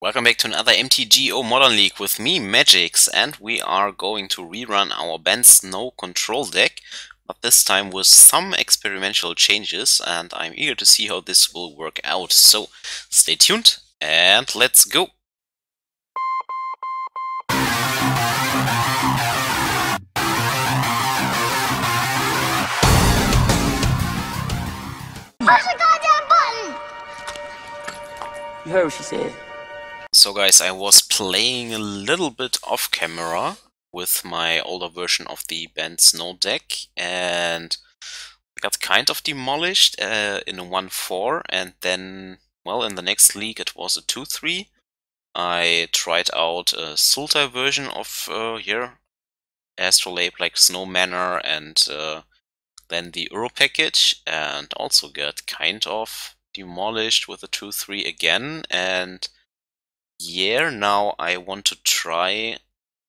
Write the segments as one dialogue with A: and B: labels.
A: Welcome back to another MTGO Modern League with me, Magix, and we are going to rerun our Bant Snow control deck, but this time with some experimental changes, and I'm eager to see how this will work out. So stay tuned and let's go!
B: Push the goddamn button!
C: You heard what she said.
A: So guys, I was playing a little bit off camera with my older version of the Bant Snow deck, and got kind of demolished in a 1-4, and then, well, in the next league it was a 2-3. I tried out a Sultai version of Astrolabe, like Snow Manor, and then the Uro package, and also got kind of demolished with a 2-3 again. And yeah, now I want to try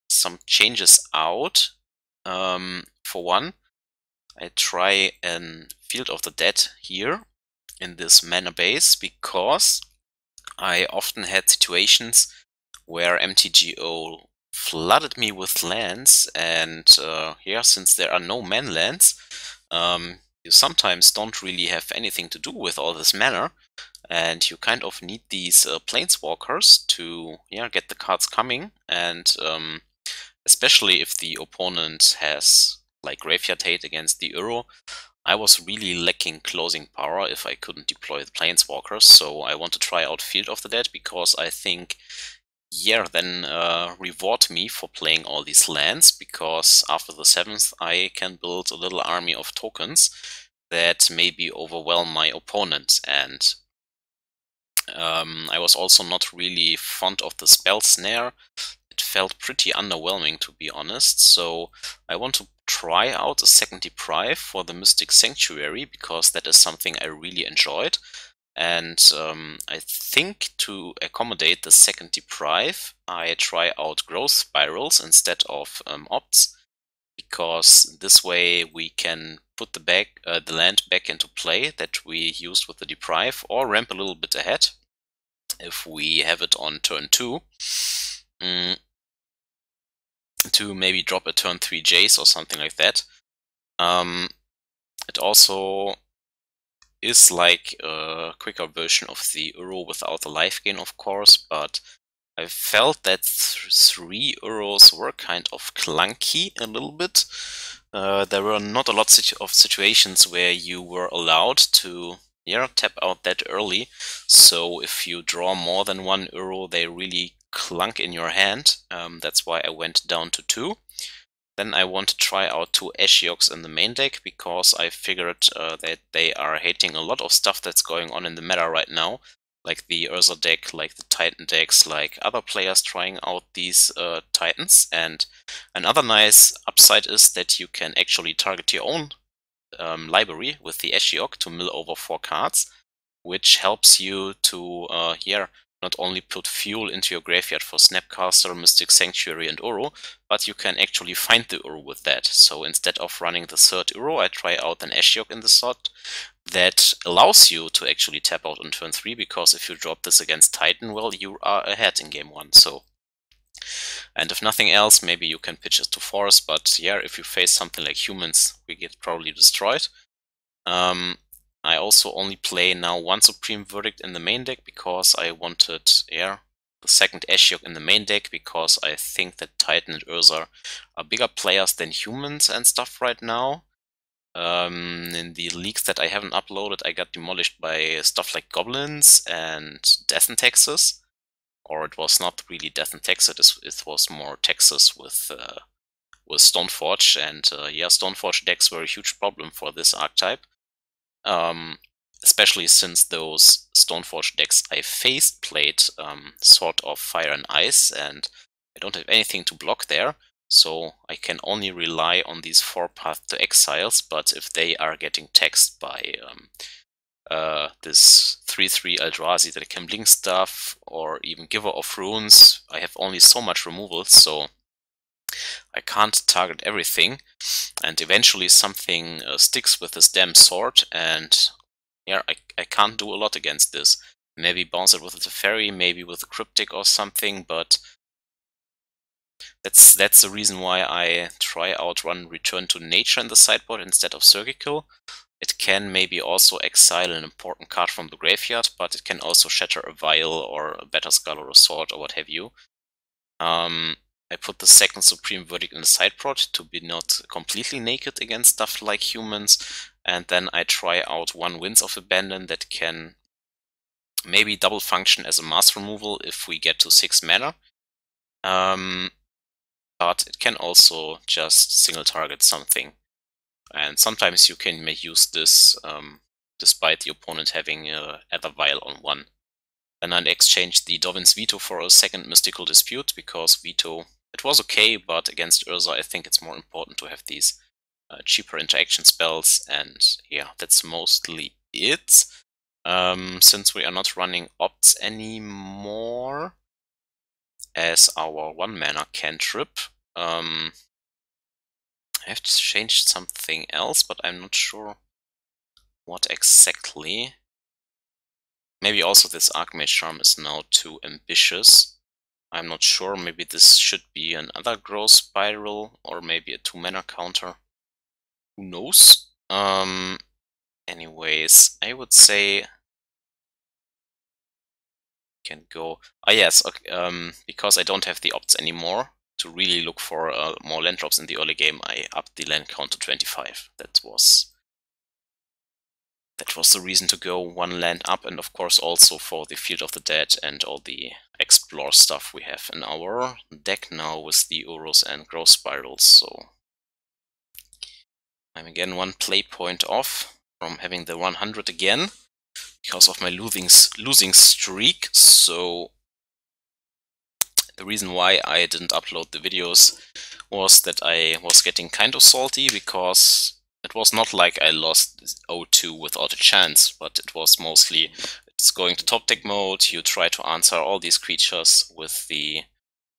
A: some changes out. For one, I try an Field of the Dead here in this mana base, because I often had situations where MTGO flooded me with lands, and since there are no mana lands, you sometimes don't really have anything to do with all this mana, and you kind of need these planeswalkers to get the cards coming, and especially if the opponent has like Graveyard Hate against the Uro, I was really lacking closing power if I couldn't deploy the Planeswalkers, so I want to try out Field of the Dead, because I think, then reward me for playing all these lands, because after the 7th I can build a little army of tokens that maybe overwhelm my opponent. And I was also not really fond of the Spell Snare. It felt pretty underwhelming, to be honest, so I want to try out a second Deprive for the Mystic Sanctuary, because that is something I really enjoyed. And I think to accommodate the second Deprive, I try out Growth Spirals instead of Opts, because this way we can put the land back into play that we used with the Deprive, or ramp a little bit ahead if we have it on turn 2. To maybe drop a turn 3 Jace or something like that. It also is like a quicker version of the Uro without the life gain, of course, but I felt that 3 Uros were kind of clunky a little bit. There were not a lot of situations where you were allowed to tap out that early, so if you draw more than 1 Uro, they really clunk in your hand. That's why I went down to 2. Then I want to try out 2 Ashioks in the main deck, because I figured that they are hating a lot of stuff that's going on in the meta right now, like the Urza deck, like the Titan decks, like other players trying out these Titans. And another nice upside is that you can actually target your own library with the Ashiok to mill over 4 cards, which helps you to not only put fuel into your graveyard for Snapcaster, Mystic Sanctuary, and Uro, but you can actually find the Uro with that. So instead of running the 3rd Uro, I try out an Ashiok in the slot that allows you to actually tap out on turn 3, because if you drop this against Titan, well, you are ahead in game 1. So, and if nothing else, maybe you can pitch it to Forest, but if you face something like humans, we get probably destroyed. I also only play now 1 Supreme Verdict in the main deck, because I wanted the second Ashiok in the main deck, because I think that Titan and Urza are bigger players than humans and stuff right now. In the leagues that I haven't uploaded, I got demolished by stuff like Goblins and Death and Taxes. Or it was not really Death and Taxes, it was more Texas with Stoneforge, and Stoneforge decks were a huge problem for this archetype. Especially since those Stoneforge decks I faced played sort of Fire and Ice, and I don't have anything to block there, so I can only rely on these 4 Path to Exiles. But if they are getting taxed by this 3/3 Eldrazi that can blink stuff, or even Giver of Runes, I have only so much removal, so I can't target everything, and eventually something sticks with this damn sword, and I can't do a lot against this. maybe bounce it with a Teferi, maybe with a Cryptic or something, but that's the reason why I try out run Return to Nature in the sideboard instead of Surgical. It can maybe also exile an important card from the graveyard, but it can also shatter a Vial or a Batterskull or a Sword or what have you. I put the second Supreme Verdict in the sideboard to be not completely naked against stuff like humans, and then I try out one Winds of Abandon that can maybe double function as a mass removal if we get to 6 mana. But it can also just single target something. And sometimes you can use this despite the opponent having Aether Vial on 1. Then I exchanged the Dovin's Veto for a second Mystical Dispute, because Veto, it was okay, but against Urza I think it's more important to have these cheaper interaction spells, and yeah, that's mostly it. Since we are not running opts anymore as our 1 mana cantrip, I have changed something else, but I'm not sure what exactly. Maybe also this Archmage Charm is now too ambitious. I'm not sure, maybe this should be another Growth Spiral, or maybe a 2 mana counter. Who knows? Anyways, I would say can go. Ah yes, okay, because I don't have the opts anymore, to really look for more land drops in the early game, I upped the land count to 25. That was the reason to go 1 land up, and of course also for the Field of the Dead and all the explore stuff we have in our deck now with the Urus and Growth Spirals, so I'm again 1 play point off from having the 100 again because of my losing streak. So the reason why I didn't upload the videos was that I was getting kind of salty, because it was not like I lost 0-2 without a chance, but it was mostly it's going to top deck mode, you try to answer all these creatures with the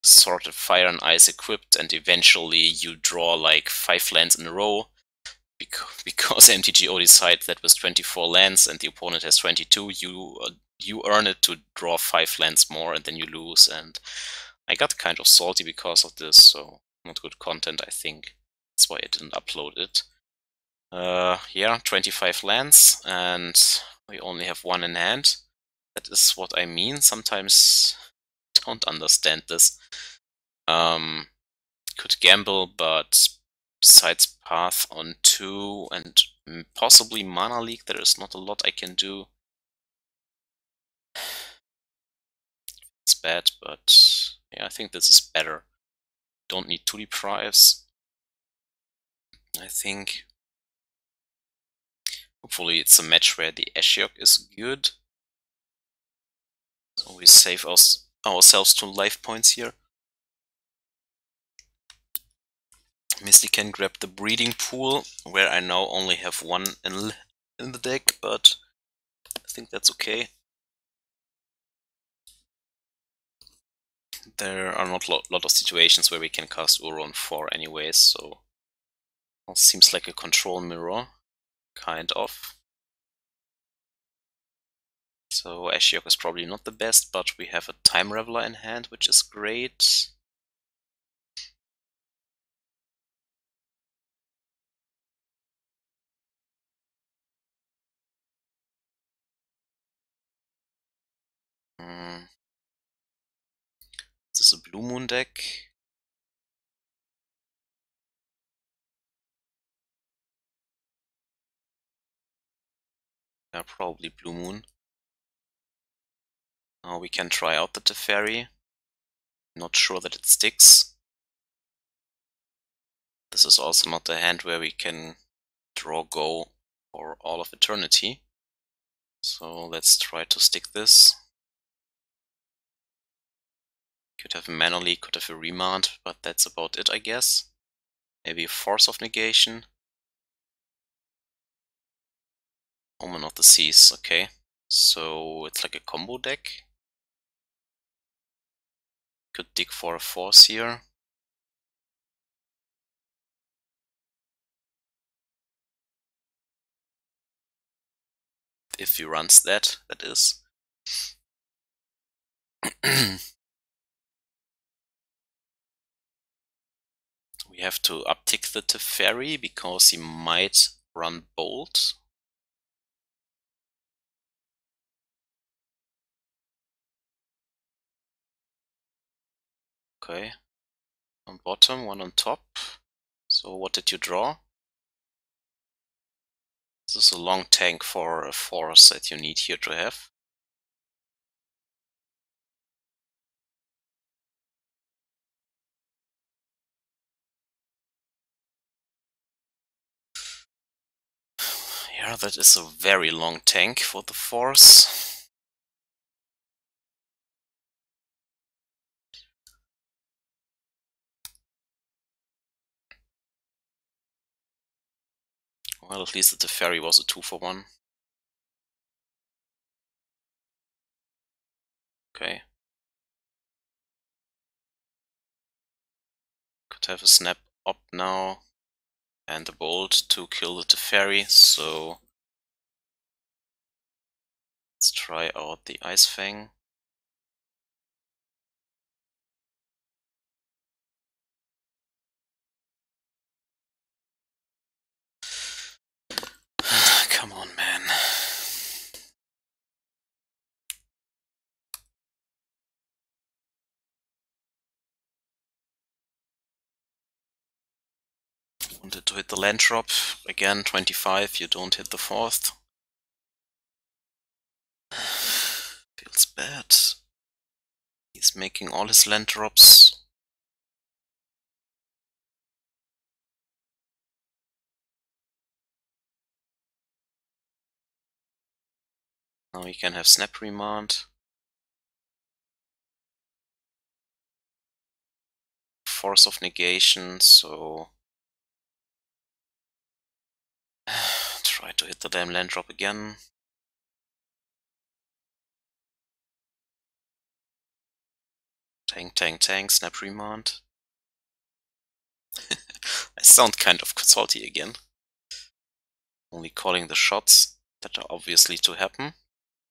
A: Sorted Fire and Ice equipped, and eventually you draw like 5 lands in a row, because MTGO decides that with 24 lands and the opponent has 22, you earn it to draw 5 lands more, and then you lose, and I got kind of salty because of this, so not good content, I think. That's why I didn't upload it. Yeah, 25 lands, and we only have 1 in hand. That is what I mean. Sometimes don't understand this. Could gamble, but besides Path on 2 and possibly Mana Leak, there is not a lot I can do. It's bad, but yeah, I think this is better. Don't need 2 deprives, I think. Hopefully it's a match where the Ashiok is good, so we save ourselves 2 life points here. Misty can grab the Breeding Pool, where I now only have 1 in the deck, but I think that's okay. There are not a lot of situations where we can cast Uro on 4 anyways, so it seems like a control mirror, kind of. So Ashiok is probably not the best, but we have a Time Reveler in hand, which is great. This is a Blue Moon deck. Yeah, probably Blue Moon. Now we can try out the Teferi. Not sure that it sticks. This is also not the hand where we can draw go for all of eternity. So let's try to stick this. Could have a Mana Leak, could have a Remand, but that's about it, I guess. Maybe a Force of Negation. Omen of the Seas, okay. So it's like a combo deck. Could dig for a Force here. If he runs that, that is. We have to uptick the Teferi because he might run Bolt. Okay. On bottom, one on top. So what did you draw? This is a long tank for a force that you need here to have. Yeah, that is a very long tank for the force. Well, at least the Teferi was a 2-for-1. Okay. Could have a snap up now and a bolt to kill the Teferi, so let's try out the Ice-Fang. Come on, man. Wanted to hit the land drop. Again, 25, you don't hit the 4th. Feels bad. He's making all his land drops. Now he can have Snap Remand. Force of Negation, so try to hit the damn land drop again. Tank, tank, tank, Snap Remand. I sound kind of salty again. Only calling the shots that are obviously to happen,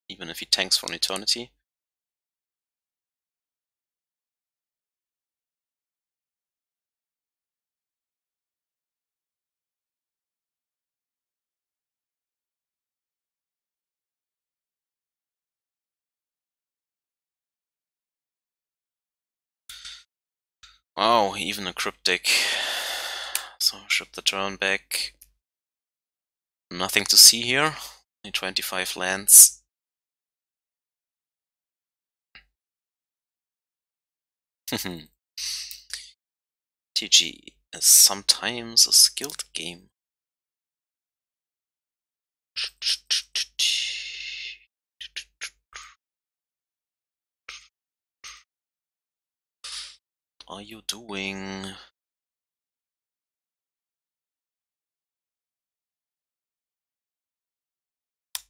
A: even if he tanks for an eternity. Oh, even a cryptic. So ship the turn back. Nothing to see here. Only 25 lands. TG is sometimes a skilled game. What are you doing?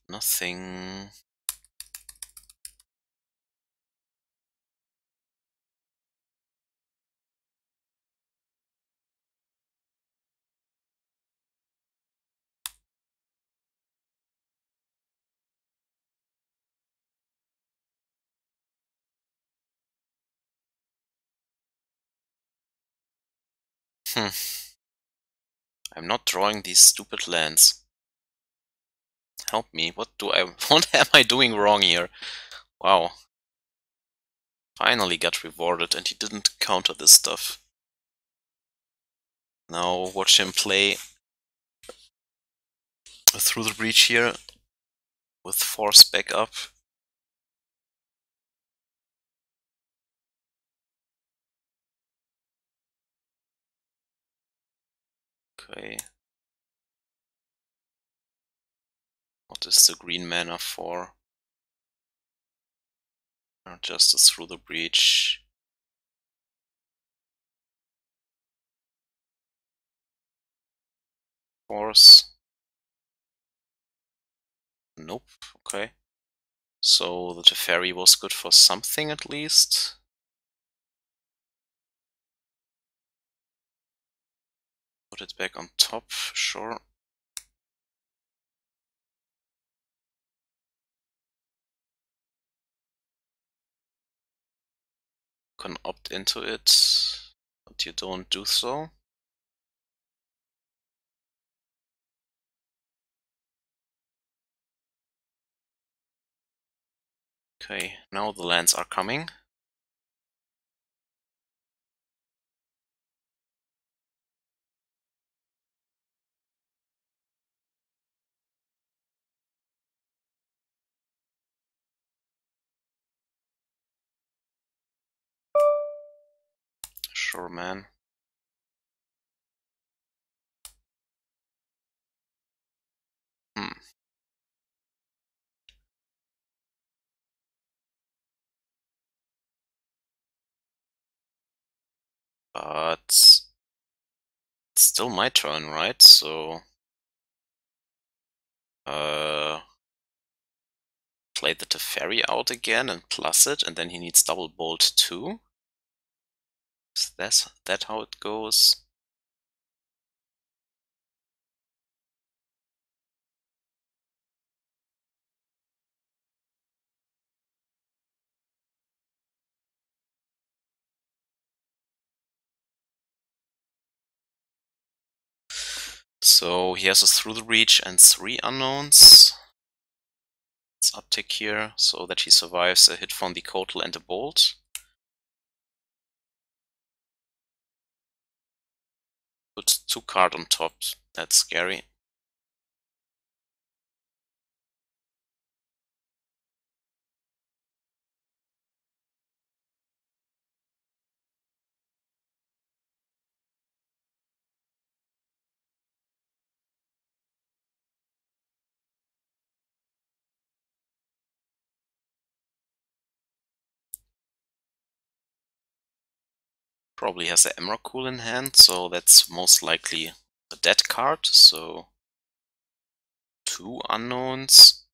A: Nothing. I'm not drawing these stupid lands. Help me, what am I doing wrong here? Wow. Finally got rewarded and he didn't counter this stuff. Now watch him play through the breach here with force back up. Okay. What is the green mana for? Justice through the breach. Force. Nope. Okay. So the Teferi was good for something at least. Put it back on top, sure. can opt into it, but you don't do so. Okay, now the lands are coming. Sure, man. But it's still my turn, right? So play the Teferi out again and plus it, and then he needs double bolt too. Is that how it goes? So he has a Through the Reach and 3 unknowns. Let's uptick here so that he survives a hit from the Coatl and a bolt. Put 2 cards on top. That's scary. Probably has an Emrakul in hand, so that's most likely a dead card. So 2 unknowns.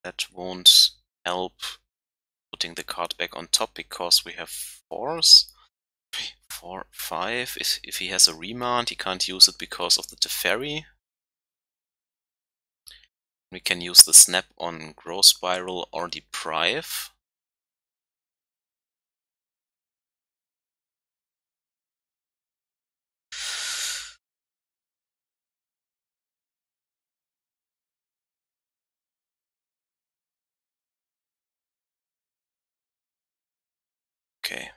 A: That won't help putting the card back on top because we have 4s. 4, 5. If he has a remand, he can't use it because of the Teferi. We can use the Snap on Growth Spiral or Deprive. Okay.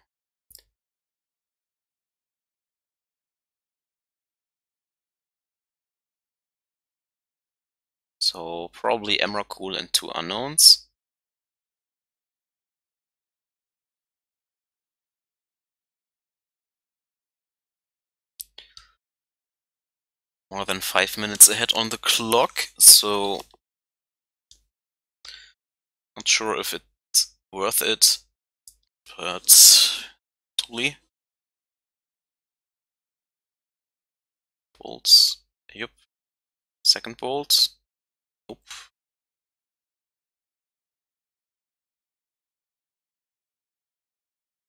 A: So probably Emrakul and 2 unknowns. More than 5 minutes ahead on the clock, so not sure if it's worth it, but totally. Bolts. Yep. Second bolt. Nope.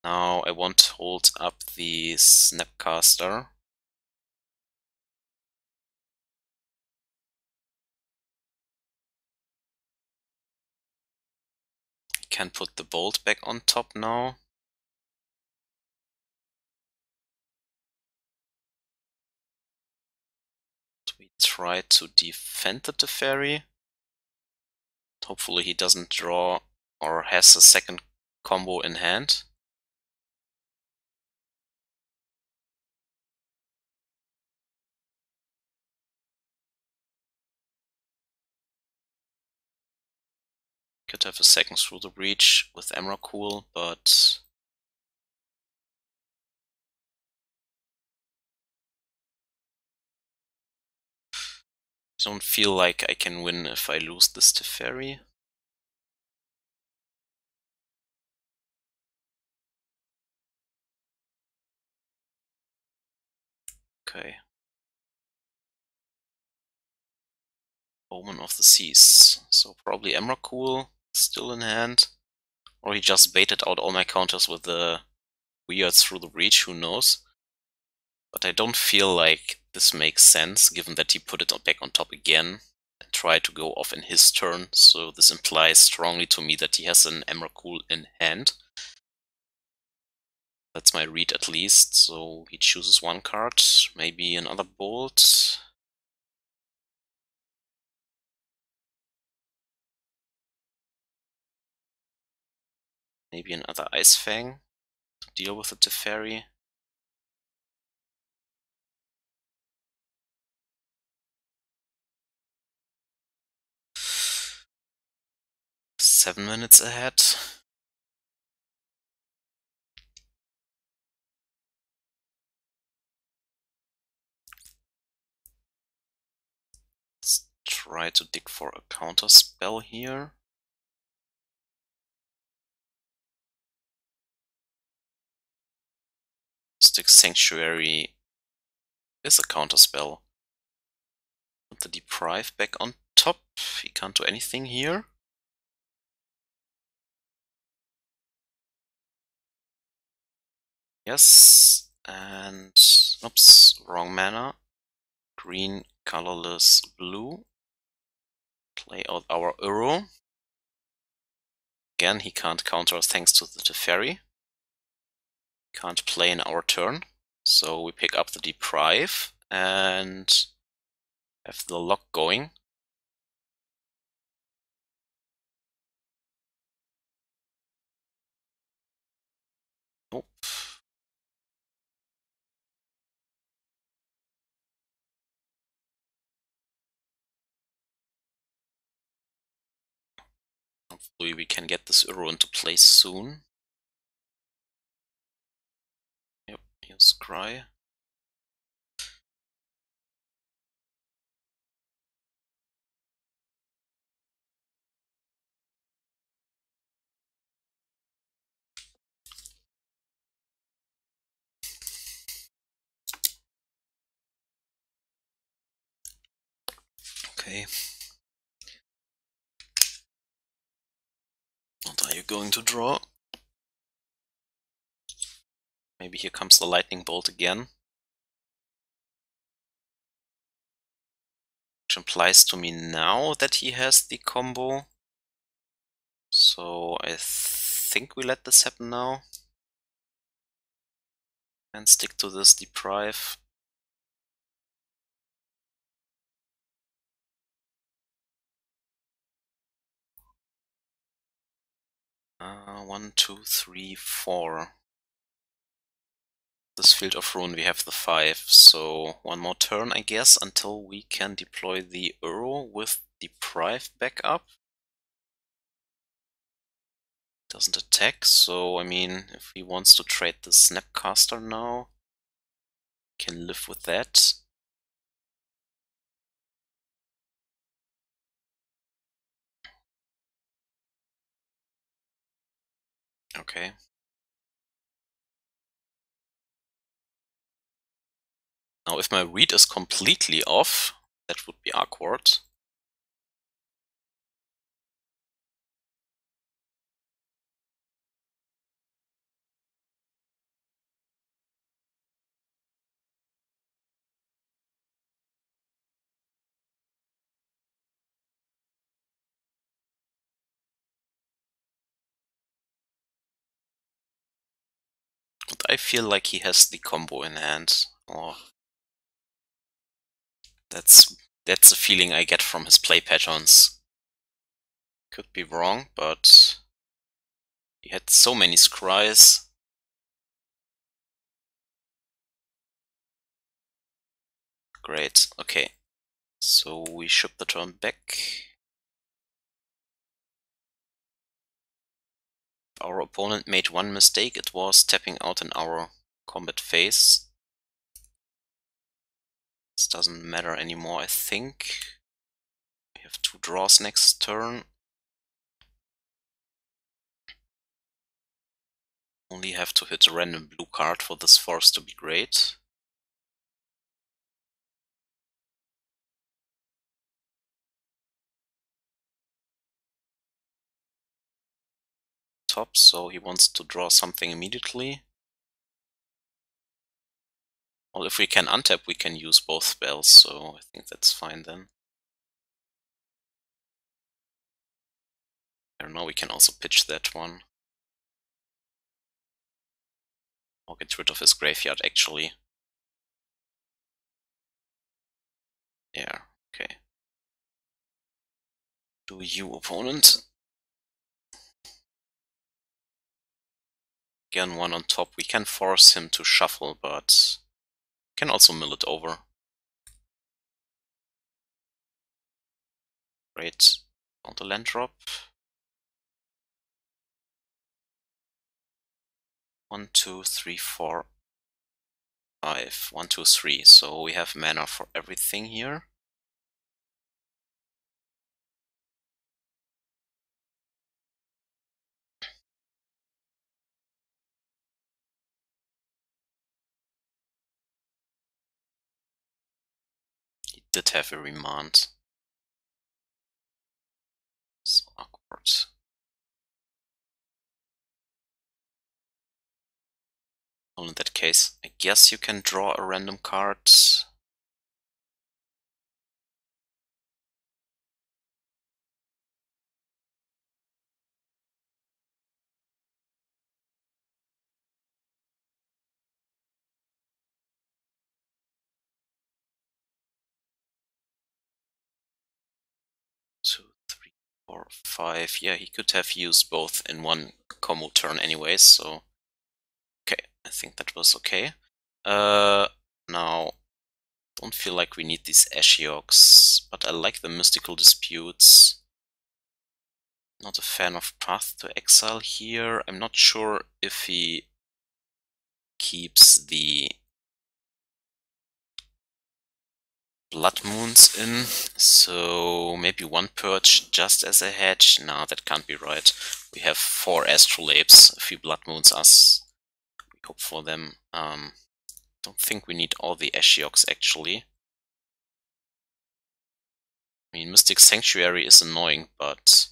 A: Now I want to hold up the Snapcaster. I can put the bolt back on top now. We try to defend the Teferi. Hopefully he doesn't draw or has a second combo in hand. Could have a second Through the Breach with Emrakul, but I don't feel like I can win if I lose this Teferi. Okay. Omen of the Seas. So probably Emrakul still in hand. Or he just baited out all my counters with the weird Through the Breach, who knows. But I don't feel like this makes sense, given that he put it back on top again. and try to go off in his turn, so this implies strongly to me that he has an Emrakul in hand. That's my read at least, so he chooses one card, maybe another bolt. Maybe another Ice-Fang to deal with the Teferi. $7 ahead. Let's try to dig for a counter spell here. Mystic Sanctuary is a counter spell. Put the Deprive back on top. He can't do anything here. Yes, and oops, wrong mana. Green, colorless, blue. Play out our Uro. Again, he can't counter thanks to the Teferi. Can't play in our turn, so we pick up the Deprive and have the lock going. Nope. Hopefully we can get this Uro into place soon. Yep, here's Scry. Okay. What are you going to draw? Maybe here comes the lightning bolt again. Which implies to me now that he has the combo. So I think we let this happen now. And stick to this Deprive. One, two, three, four. This Field of Ruin we have the 5, so one more turn I guess until we can deploy the Uro with Deprive back up. Doesn't attack, so I mean if he wants to trade the Snapcaster now, can live with that. Okay. Now if my read is completely off, that would be awkward. But I feel like he has the combo in hand. Or that's the feeling I get from his play patterns. Could be wrong, but he had so many scries. Great, okay. So we ship the turn back. Our opponent made one mistake, it was tapping out in our combat phase. This doesn't matter anymore, I think. We have 2 draws next turn. Only have to hit a random blue card for this force to be great. Top, so he wants to draw something immediately. Well, if we can untap, we can use both spells, so I think that's fine then. Here, now we can also pitch that one. Or get rid of his graveyard, actually. Yeah, okay. Do you, opponent? Again, one on top. We can force him to shuffle, but can also mill it over. Great. Counter land drop. 1, 2, 3, 4, 5. 1, 2, 3. So we have mana for everything here. He did have a remand. So awkward. Well, in that case, I guess you can draw a random card. Two, 3, 4, 5. Yeah, he could have used both in one combo turn anyways, so okay, I think that was okay. Now, don't feel like we need these Ashioks, but I like the Mystical Disputes. Not a fan of Path to Exile here. I'm not sure if he keeps the Blood Moons in, so maybe one Purge just as a hedge. Nah, that can't be right. We have 4 Astrolabes, a few Blood Moons us. We hope for them. Don't think we need all the Ashioks actually. I mean, Mystic Sanctuary is annoying, but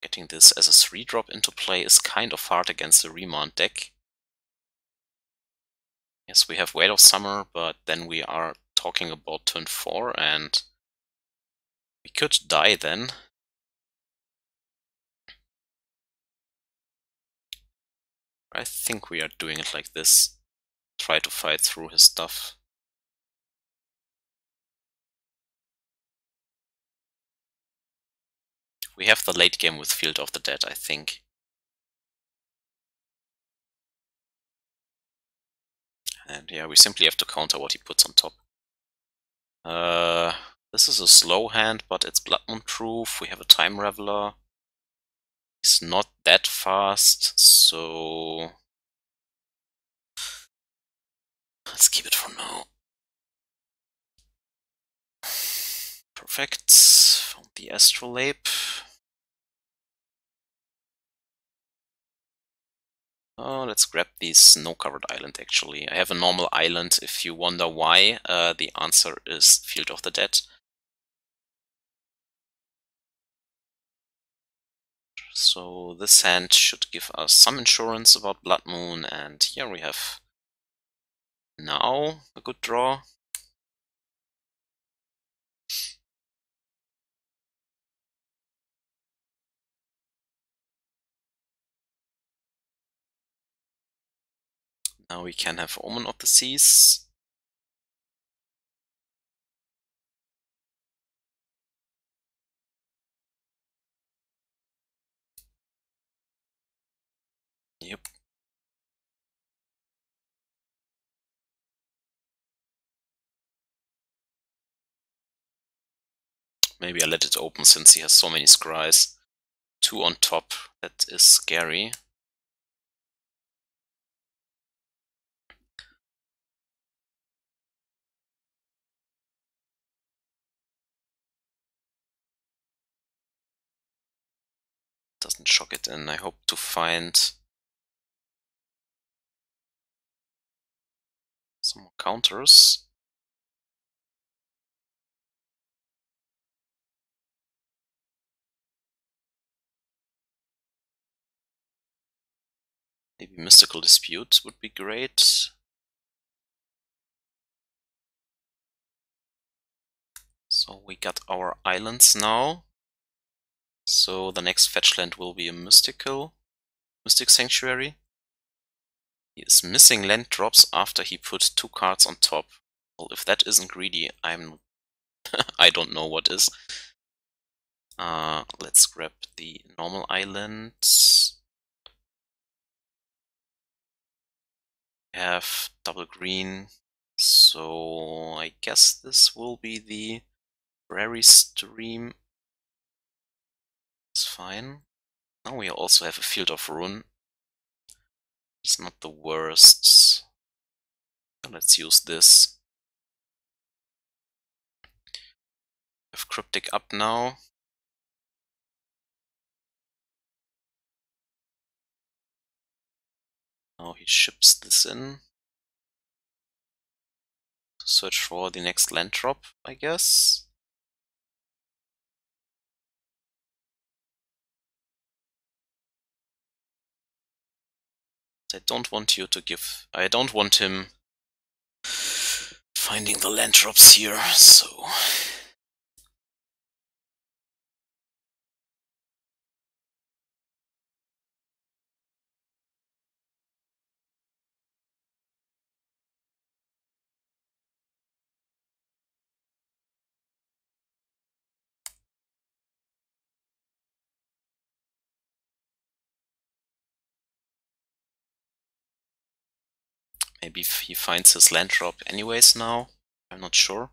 A: getting this as a 3-drop into play is kind of hard against the Remand deck. Yes, we have Weight of Summer, but then we are talking about turn 4, and we could die then. I think we are doing it like this. Try to fight through his stuff. We have the late game with Field of the Dead, I think. And yeah, we simply have to counter what he puts on top. This is a slow hand, but it's Blood Moon proof. We have a Time Raveler. He's not that fast, so let's keep it for now. Perfect. Found the Astrolabe. Oh, let's grab the snow-covered island, actually. I have a normal island. If you wonder why, the answer is Field of the Dead. So this hand should give us some insurance about Blood Moon, and here we have now a good draw. Now we can have Omen of the Seas. Yep. Maybe I let it open since he has so many scries. 2 on top, that is scary. Doesn't shock it in. I hope to find some more counters. Maybe Mystical Dispute would be great. So we got our islands now. So the next fetch land will be a Mystic Sanctuary. He is missing land drops after he put 2 cards on top. Well, if that isn't greedy, I don't know what is. Let's grab the normal island. We have double green, so I guess this will be the Prairie stream. It's fine. Now we also have a Field of Ruin. It's not the worst. Let's use this. We have Cryptic up now. Now he ships this in. Search for the next land drop, I guess. I don't want him finding the land drops here, so. Maybe he finds his land drop anyways now. I'm not sure.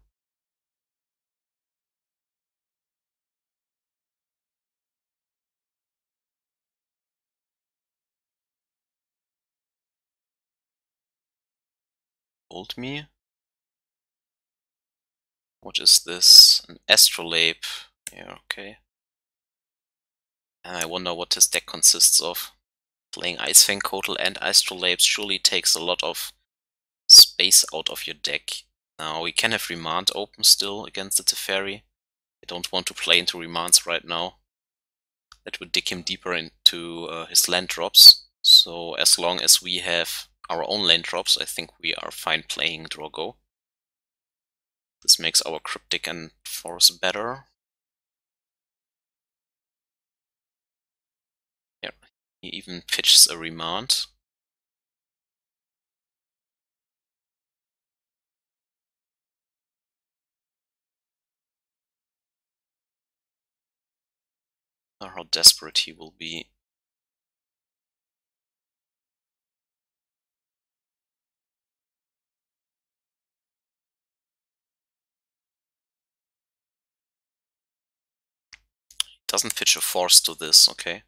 A: Told me. What is this? An astrolabe. Yeah, okay. And I wonder what his deck consists of. Playing Ice-Fang Coatl and astrolabes surely takes a lot of space out of your deck. Now we can have Remand open still against the Teferi. I don't want to play into Remands right now. That would dig him deeper into his land drops. So as long as we have our own land drops, I think we are fine playing draw go. This makes our Cryptic and Force better. Yeah, he even pitches a Remand. Or how desperate he will be. Doesn't pitch a Force to this, okay.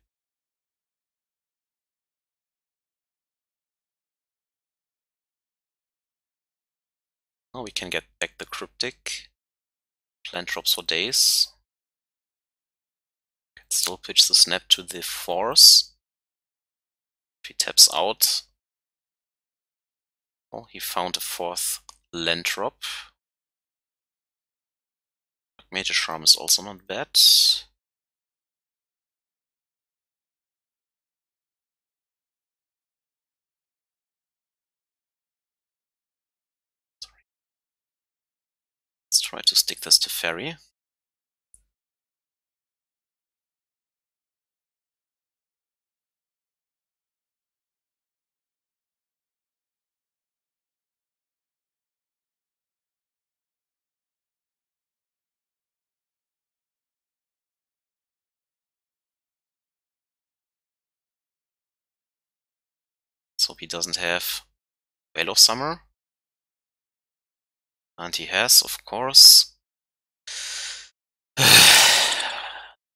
A: Now we can get back the Cryptic. Land drops for days. Can still pitch the Snap to the Force. If he taps out. Oh, he found a 4th land drop. Major Charm is also not bad. Sorry. Let's try to stick this to Teferi. Let's hope he doesn't have Veil of Summer. And he has, of course.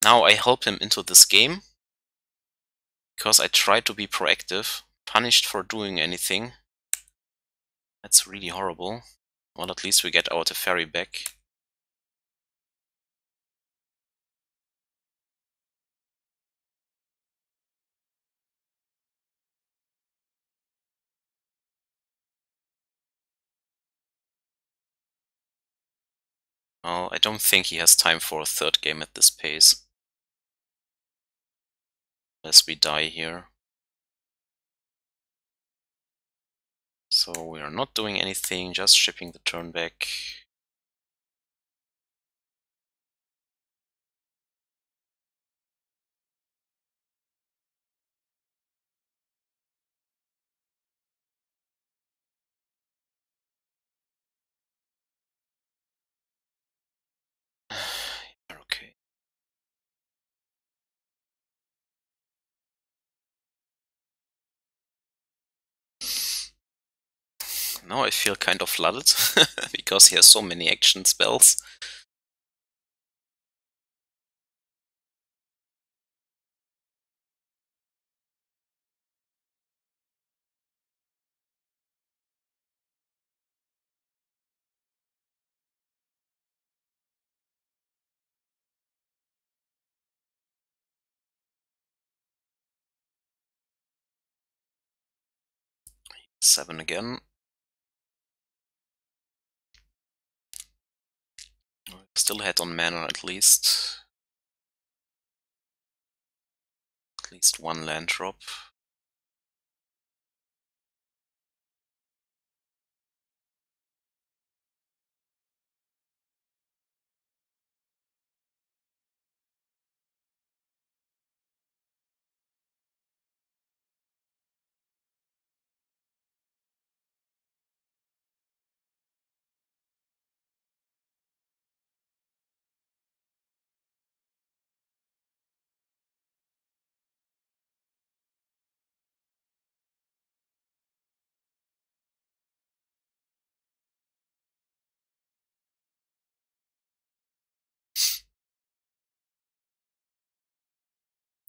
A: Now I help him into this game. Because I try to be proactive. Punished for doing anything. That's really horrible. Well, at least we get our Teferi back. Well, I don't think he has time for a 3rd game at this pace. Unless we die here. So we are not doing anything, just shipping the turn back. Now I feel kind of flooded because he has so many action spells. Seven again. Still ahead on mana at least. At least one land drop.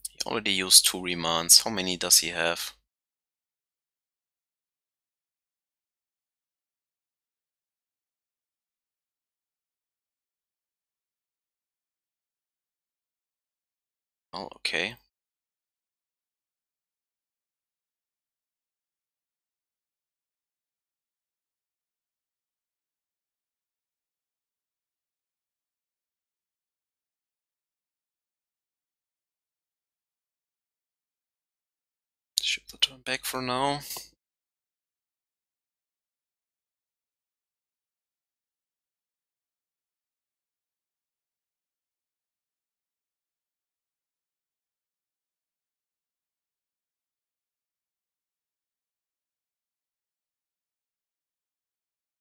A: He already used 2 remands. How many does he have? Oh, okay. Ship the turn back for now.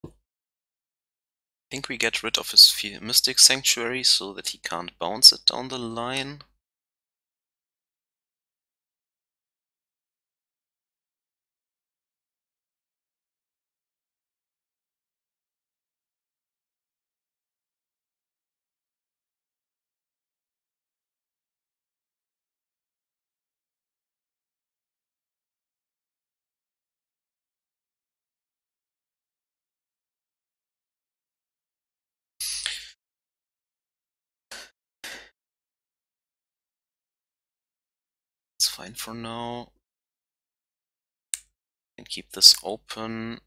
A: I think we get rid of his Mystic Sanctuary so that he can't bounce it down the line. It's fine for now. And keep this open.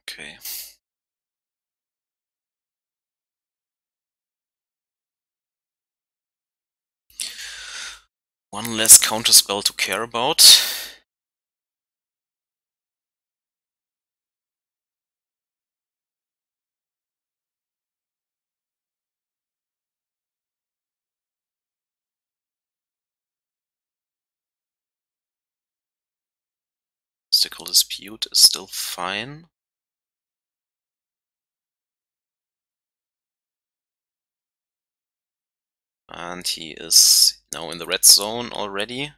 A: Okay. One less counterspell to care about. Mystical Dispute is still fine. And he is now in the red zone already.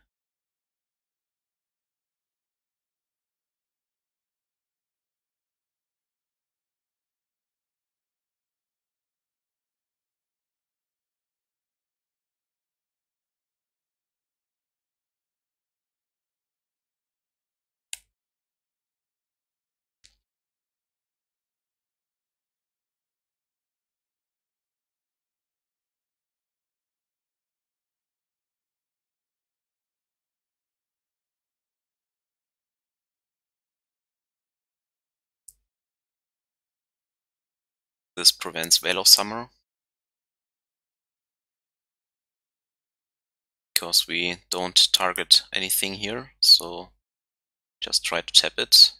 A: This prevents Veil of Summer. because we don't target anything here, so just try to tap it.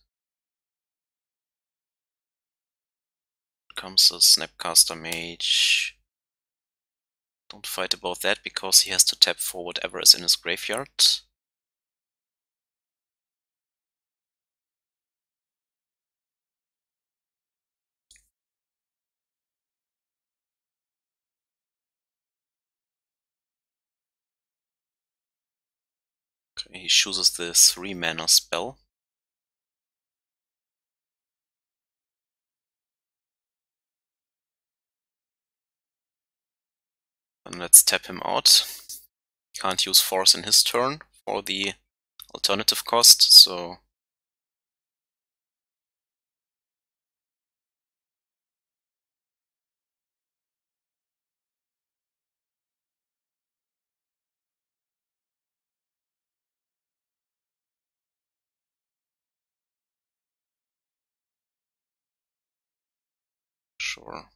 A: Comes a Snapcaster Mage. Don't fight about that because he has to tap for whatever is in his graveyard. Okay, he chooses the 3-mana spell. And let's tap him out. Can't use force in his turn for the alternative cost, so sure.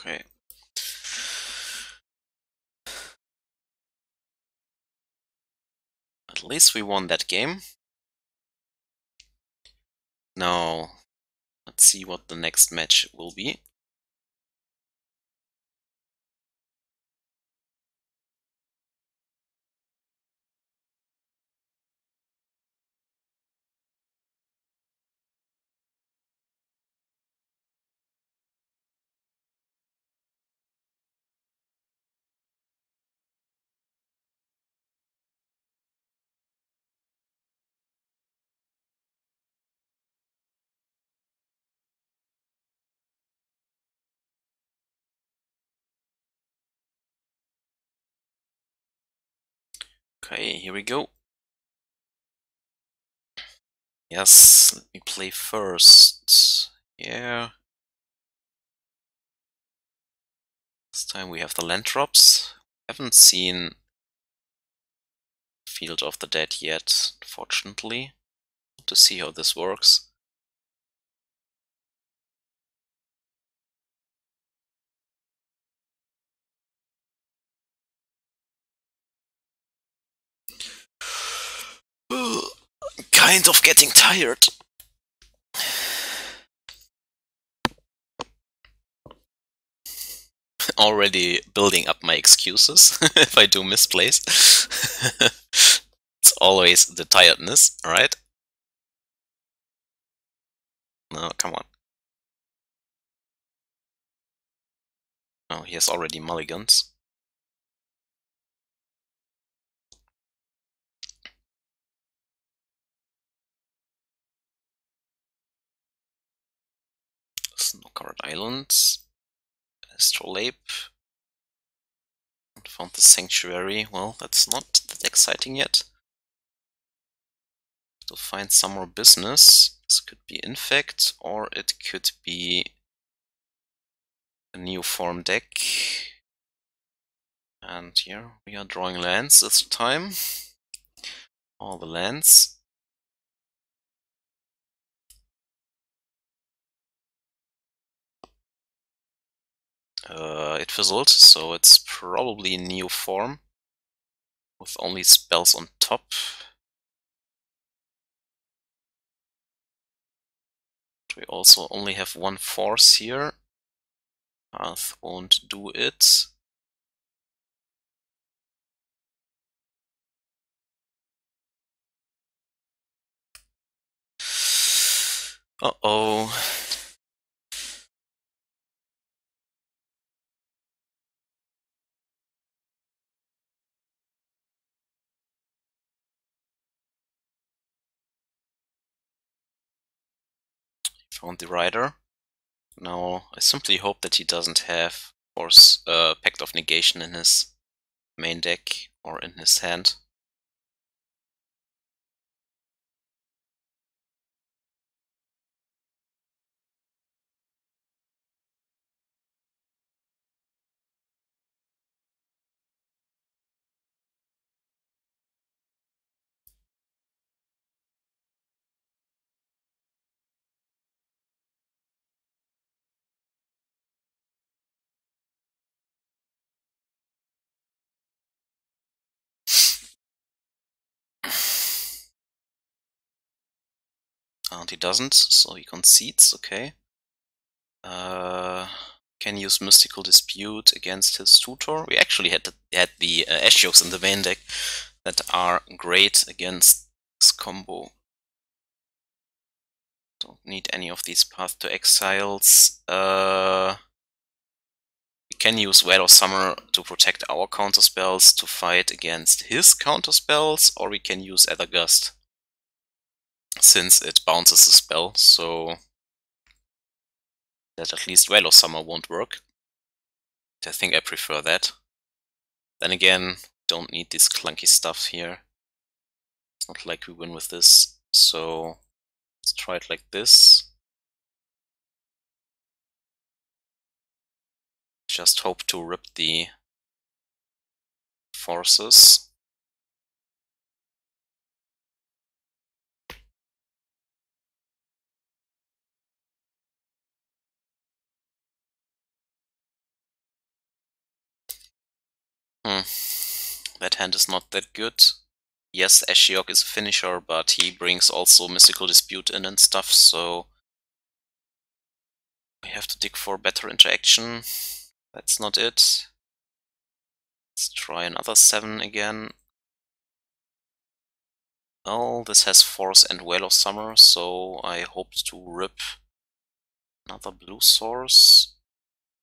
A: Okay. At least we won that game. Now, let's see what the next match will be. Okay, here we go. Yes, let me play first. Yeah. This time we have the land drops. Haven't seen Field of the Dead yet, fortunately. To see how this works. Kind of getting tired. Already building up my excuses if I do misplace. It's always the tiredness, right? No, come on. Oh, he has already mulligans. Snow-covered islands. Astrolabe. Found the sanctuary. Well, that's not that exciting yet. To find some more business. This could be Infect, or it could be a new form deck. And here we are drawing lands this time. All the lands. It fizzled, so it's probably a new form with only spells on top. We also only have one force here. Path won't do it. Uh-oh. Found the rider. Now, I simply hope that he doesn't have course, Pact of Negation in his main deck or in his hand. And he doesn't, so he concedes, okay. Can use Mystical Dispute against his tutor. We actually had the Ashiok's in the main deck that are great against this combo. Don't need any of these Path to Exiles. We can use Veil of Summer to protect our counterspells to fight against his counterspells, or we can use Aether Gust since it bounces the spell, so that at least Veil of Summer won't work. I think I prefer that. Then again, don't need this clunky stuff here. It's not like we win with this, so let's try it like this. Just hope to rip the forces. That hand is not that good. Yes, Ashiok is a finisher, but he brings also Mystical Dispute in and stuff, so we have to dig for better interaction. That's not it. Let's try another 7 again. Oh, this has Force and Veil of Summer, so I hoped to rip another blue source.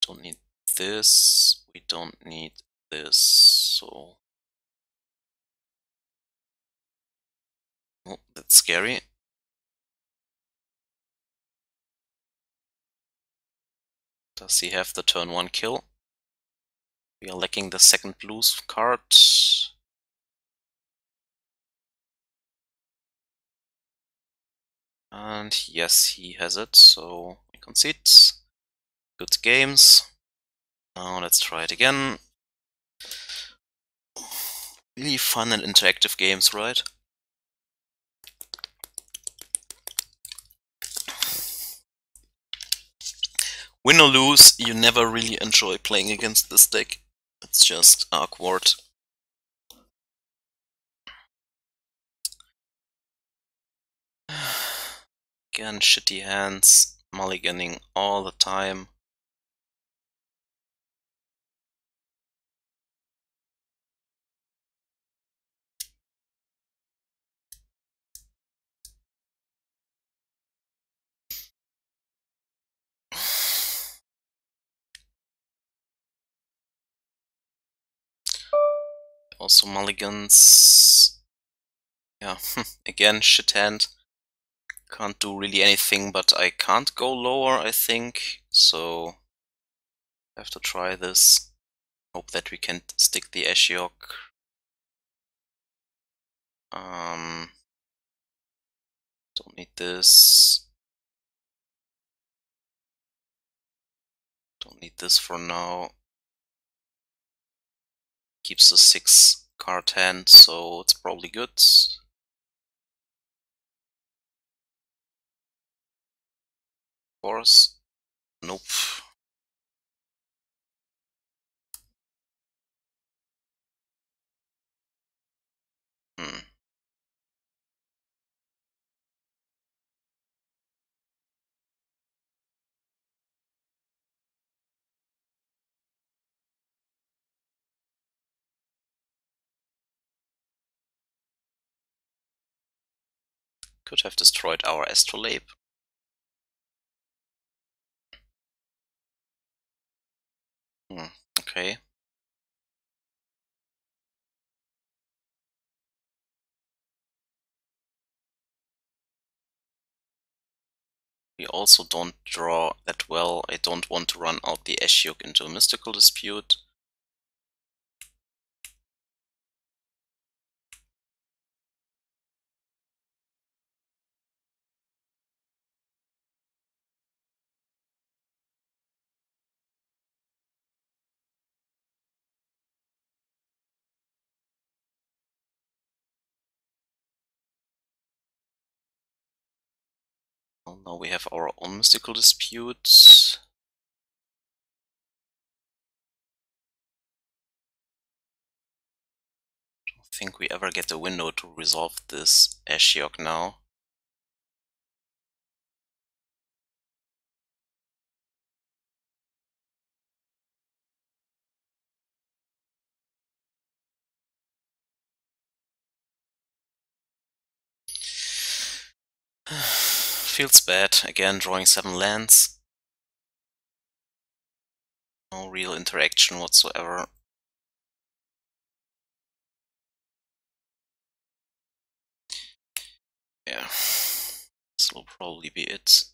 A: Don't need this. We don't need this, so... Oh, that's scary. Does he have the turn 1 kill? We are lacking the second blues card. And yes, he has it, so we concede. Good games. Now let's try it again. Really fun and interactive games, right? Win or lose, you never really enjoy playing against this deck. It's just awkward. Again, shitty hands, mulliganing all the time. Also mulligans. Yeah, again, shit hand. Can't do really anything, but I can't go lower, I think. So, I have to try this. Hope that we can stick the Ashiok. Don't need this. Don't need this for now. Keeps a 6 card hand, so it's probably good. Force? Nope. Hmm. Could have destroyed our astrolabe. Okay. We also don't draw that well. I don't want to run out the Ashiok into a Mystical Dispute. Well, now we have our own Mystical Dispute. I don't think we ever get a window to resolve this Ashiok now. Feels bad, again drawing 7 lands. No real interaction whatsoever. Yeah, this will probably be it.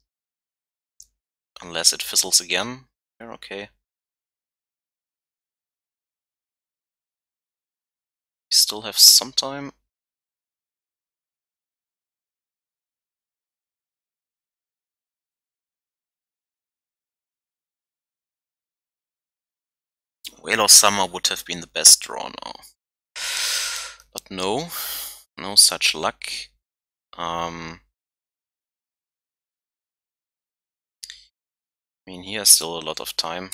A: Unless it fizzles again. Yeah, okay. We still have some time. Whale of Summer would have been the best draw now. But no, no such luck. I mean, he has still a lot of time.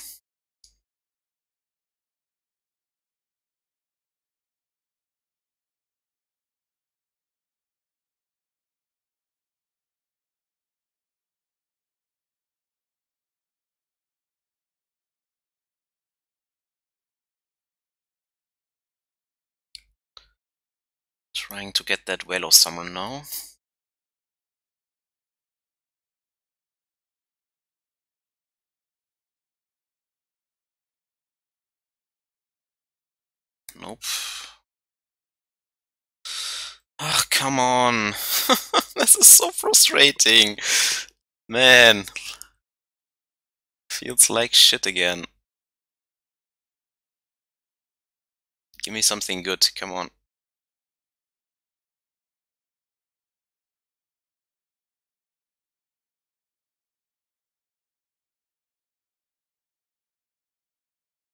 A: Trying to get that Whale of Summer now. Nope. Ah, come on. This is so frustrating. Man. Feels like shit again. Give me something good, come on.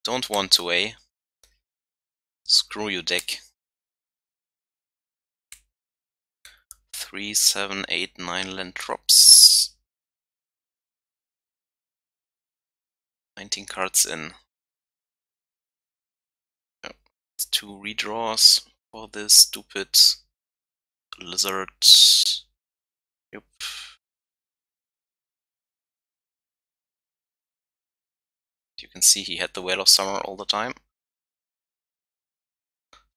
A: Don't want to, eh? Screw you, deck. 3, 7, 8, 9 land drops. 19 cards in. Oh, 2 redraws for this stupid lizard. Yep. You can see he had the Whale of Summer all the time.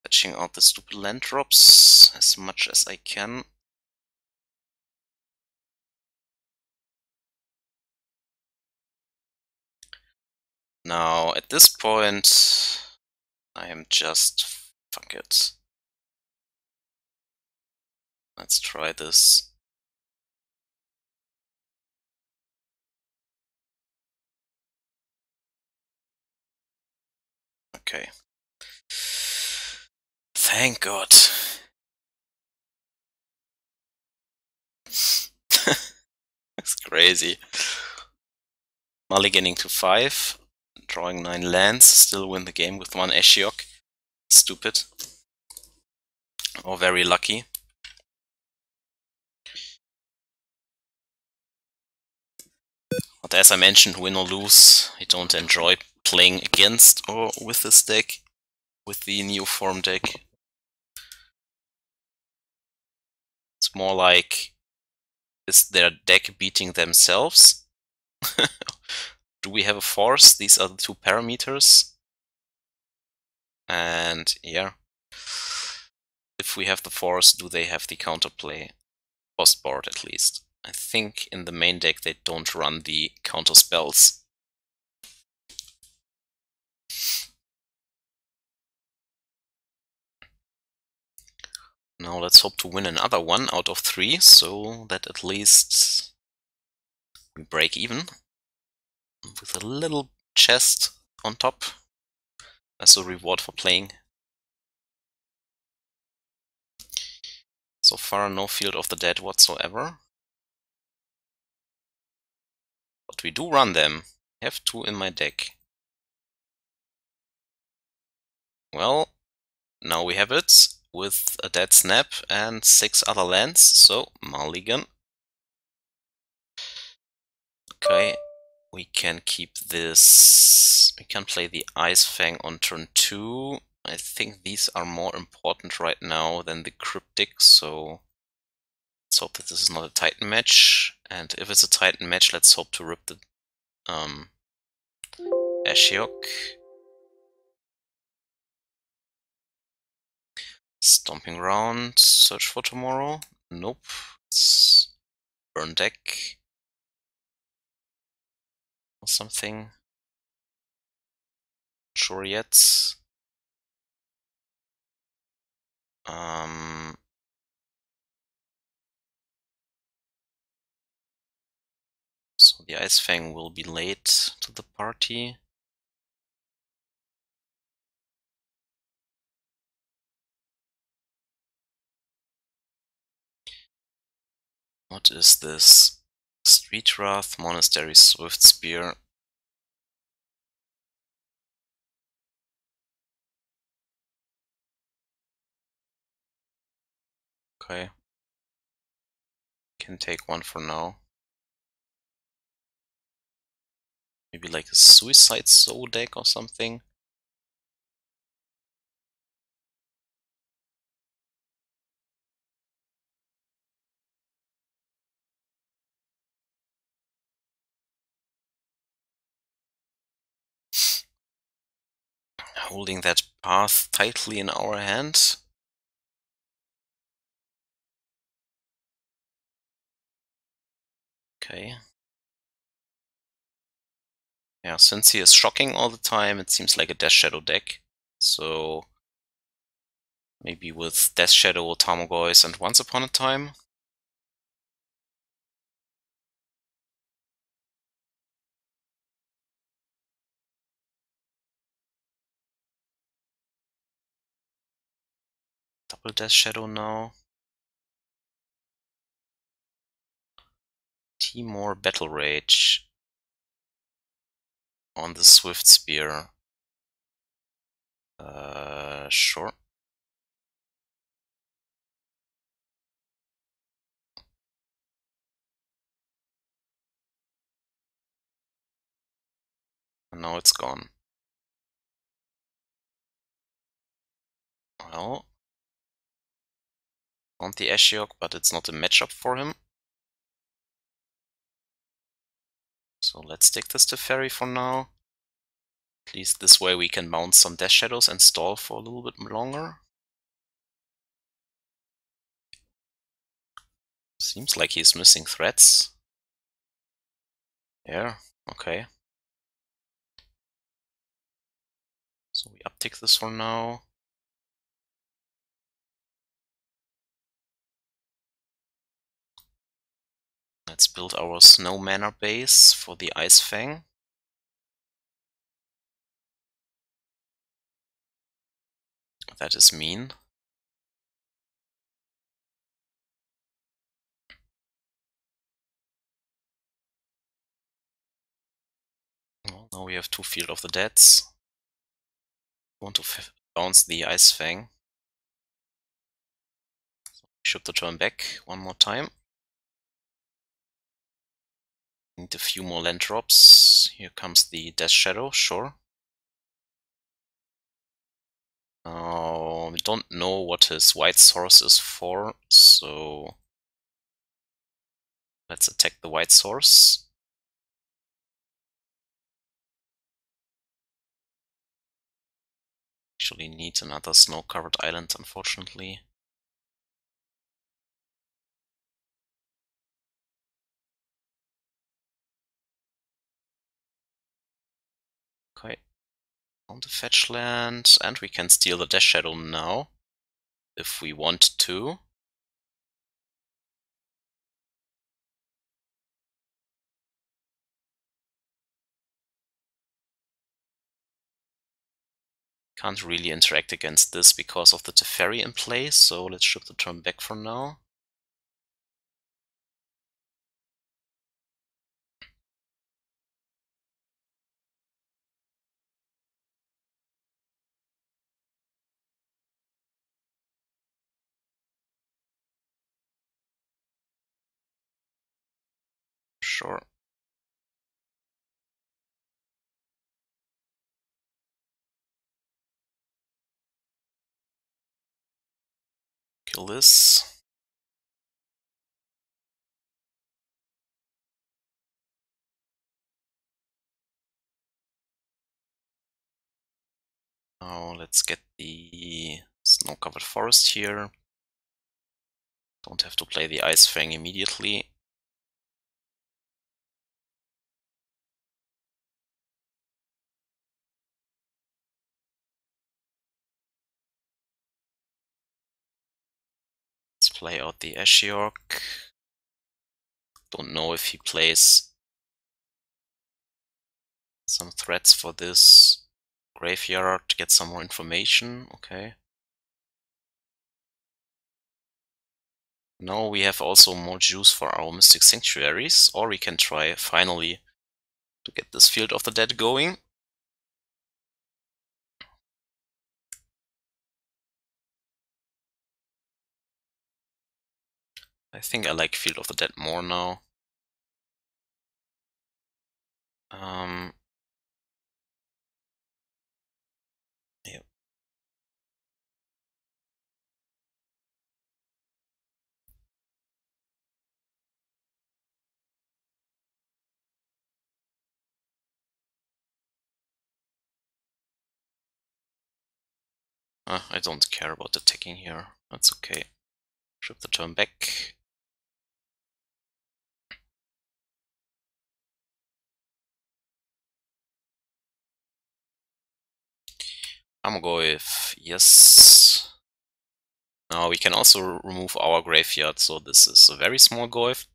A: Fetching out the stupid land drops as much as I can. Now, at this point, I am just... fuck it. Let's try this. Okay. Thank God. It's crazy. Mulliganing to 5, drawing 9 lands, still win the game with 1 Ashiok. Stupid. Or very lucky. But as I mentioned, win or lose, I don't enjoy playing against or with this deck, with the new form deck. It's more like, is their deck beating themselves? Do we have a force? These are the 2 parameters. And yeah. If we have the force, do they have the counterplay? Post board at least. I think in the main deck they don't run the counter spells. Now let's hope to win another one out of 3, so that at least We break even with a little chest on top as a reward for playing. So far, no Field of the Dead whatsoever. But we do run them. I have 2 in my deck. Well, now we have it with a Dead Snap and 6 other lands, so mulligan. Okay, we can keep this. We can play the Ice-Fang on turn 2. I think these are more important right now than the Cryptic, so let's hope that this is not a Titan match. And if it's a Titan match, let's hope to rip the Ashiok. Stomping Ground, Search for Tomorrow. Nope. It's Burn Deck. Or something. Not sure yet. So the Ice-Fang will be late to the party. What is this? Street Wrath, Monastery Swift Spear. Okay. Can take one for now. Maybe like a Suicide Soul deck or something. Holding that path tightly in our hand. Okay. Yeah, since he is shocking all the time, it seems like a Death Shadow deck. So maybe with Death Shadow, Tarmogoyf, and Once Upon a Time. Double Death Shadow now. Timor Battle Rage on the Swift Spear. Sure. And now it's gone. Well, found the Ashiok, but it's not a matchup for him. So let's take this to Fairy for now. At least this way we can mount some Death Shadows and stall for a little bit longer. Seems like he's missing threats. Yeah, okay. So we uptick this for now. Let's build our Snow Manor base for the Ice-Fang. That is mean. Well, now we have 2 Field of the Deads. Want to bounce the Ice-Fang. So we should turn back one more time. Need a few more land drops. Here comes the Death Shadow, sure. We don't know what his white source is for, so let's attack the white source. Actually need another snow-covered island, unfortunately. Okay. On the fetch land, and we can steal the Death Shadow now, if we want to. Can't really interact against this because of the Teferi in place, so let's ship the turn back for now. Sure. Kill this. Now let's get the snow-covered forest here. Don't have to play the Ice-Fang immediately. Let's play out the Ashiok. Don't know if he plays some threats for this graveyard to get some more information. Okay. Now we have also more juice for our Mystic Sanctuaries, or we can try finally to get this Field of the Dead going. I think I like Field of the Dead more now. Yeah. I don't care about attacking here. That's okay. Ship the turn back. I'm gonna go with yes. Now we can also remove our graveyard, so this is a very small goif.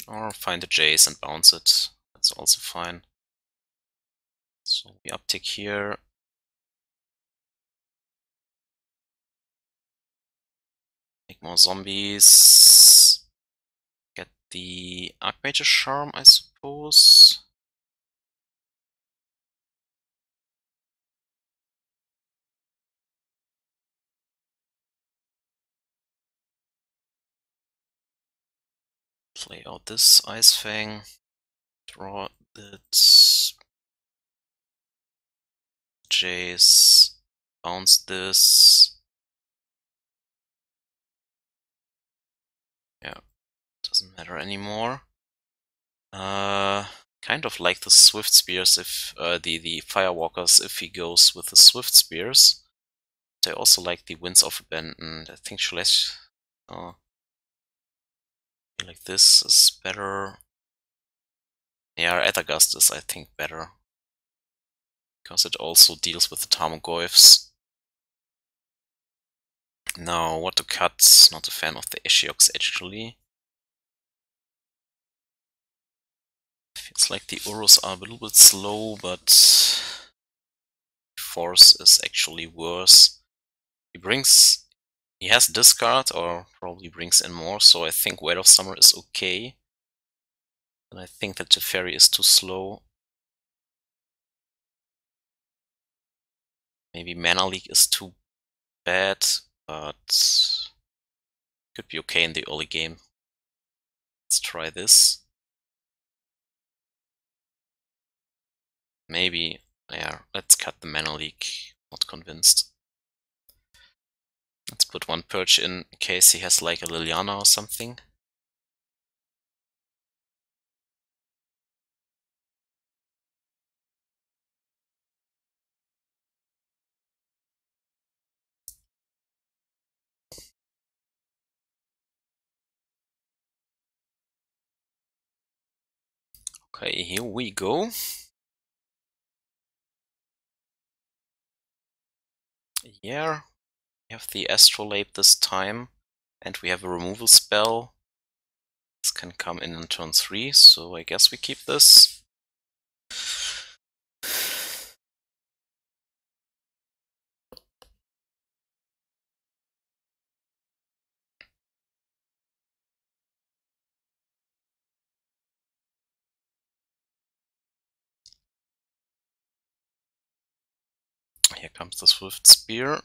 A: Or find a Jace and bounce it. That's also fine. So we uptick here. Make more zombies. Get the Archmage's Charm, I suppose. Play out this Ice-Fang. Draw it. Jace. Bounce this. Yeah, doesn't matter anymore. Kind of like the Swift Spears if the Firewalkers if he goes with the Swift Spears. I also like the Winds of Abandon. I think Shalash like this is better. Yeah, Aether Gust is I think better. Because it also deals with the Tarmogoyfs. Now what to cut? Not a fan of the Ashioks actually. Feels like the Urus are a little bit slow, but Force is actually worse. He has discard or probably brings in more, so I think Weight of Summer is okay. And I think that Teferi is too slow. Maybe Mana Leak is too bad, but could be okay in the early game. Let's try this. Maybe, yeah, let's cut the Mana Leak. Not convinced. Let's put one Perch in case he has like a Liliana or something. Okay, here we go. Yeah, we have the Astrolabe this time, and we have a removal spell. This can come in on turn 3, so I guess we keep this. Here comes the Swift Spear.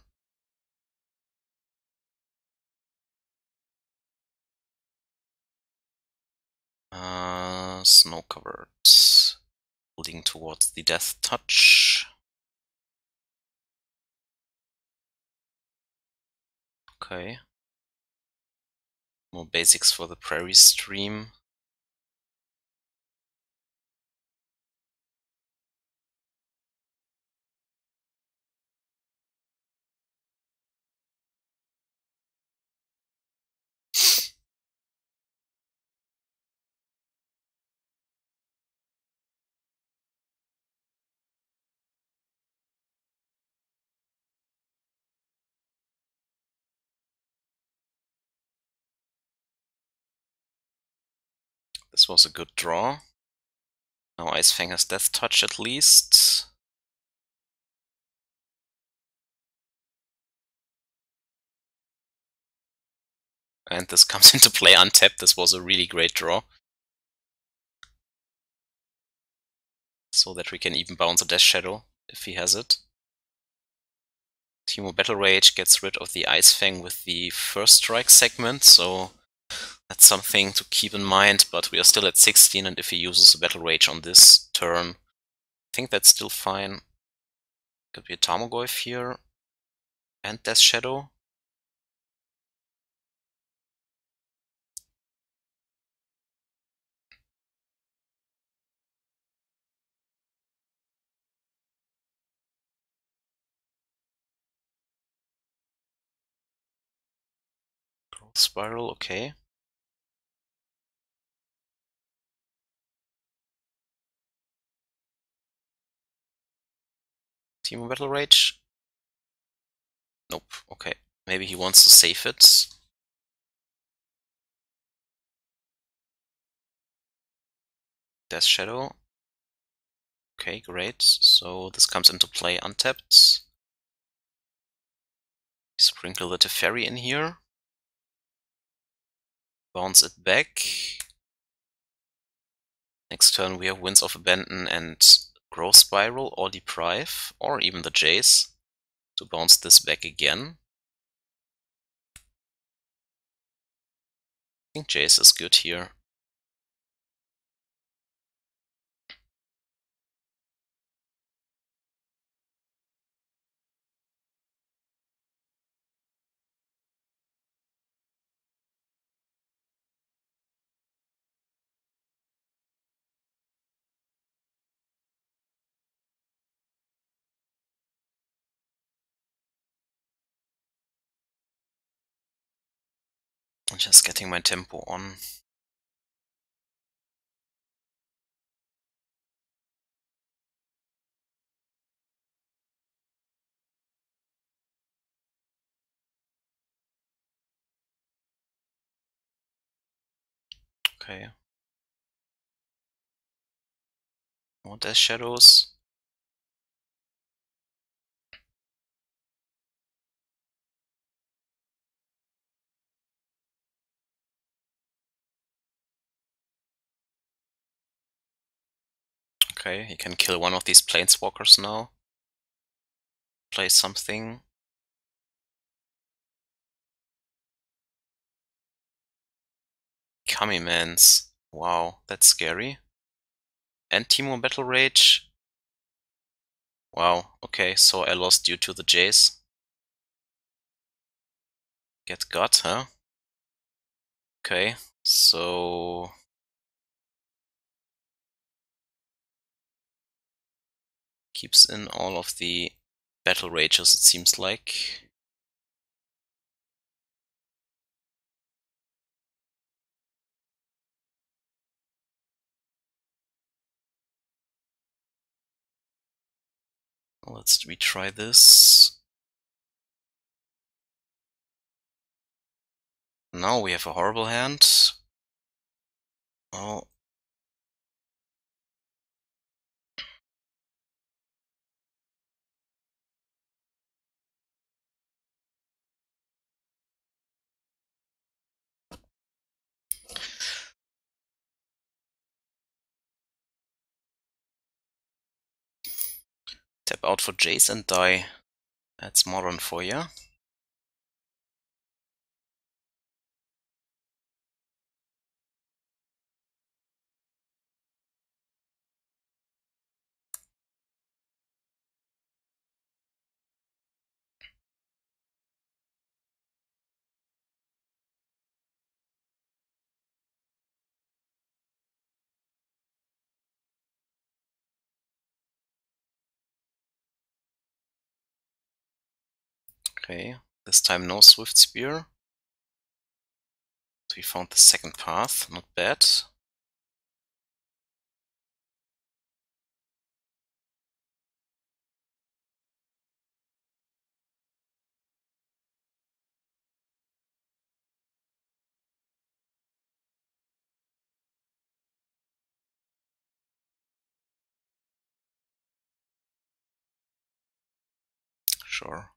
A: Snow covered. Leading towards the Death Touch. Okay. More basics for the Prairie stream. This was a good draw. Now Ice-Fang has Death Touch at least. And this comes into play untapped. This was a really great draw. So that we can even bounce a Death Shadow if he has it. Teemo Battle Rage gets rid of the Ice-Fang with the first strike segment, so that's something to keep in mind, but we are still at 16, and if he uses a Battle Rage on this turn, I think that's still fine. Could be a Tarmogoyf here, and Death Shadow. Growth Spiral, okay. Teemo Battle Rage? Nope, okay. Maybe he wants to save it. Death Shadow. Okay, great. So this comes into play untapped. Sprinkle the Teferi in here. Bounce it back. Next turn we have Winds of Abandon and Growth Spiral or Deprive, or even the Jace, to bounce this back again. I think Jace is good here. I'm just getting my tempo on. Okay. More Death Shadows. Okay, he can kill one of these Planeswalkers now. Play something. Kamimans. Wow, that's scary. And Teemo Battle Rage. Wow, okay, so I lost due to the Jace. Get got, huh? Okay, so keeps in all of the Battle Rages, it seems like. Let's retry this. Now we have a horrible hand. Oh. Tap out for Jace and die. That's modern for you. Okay, this time no Swift Spear. So we found the second path, not bad. Sure.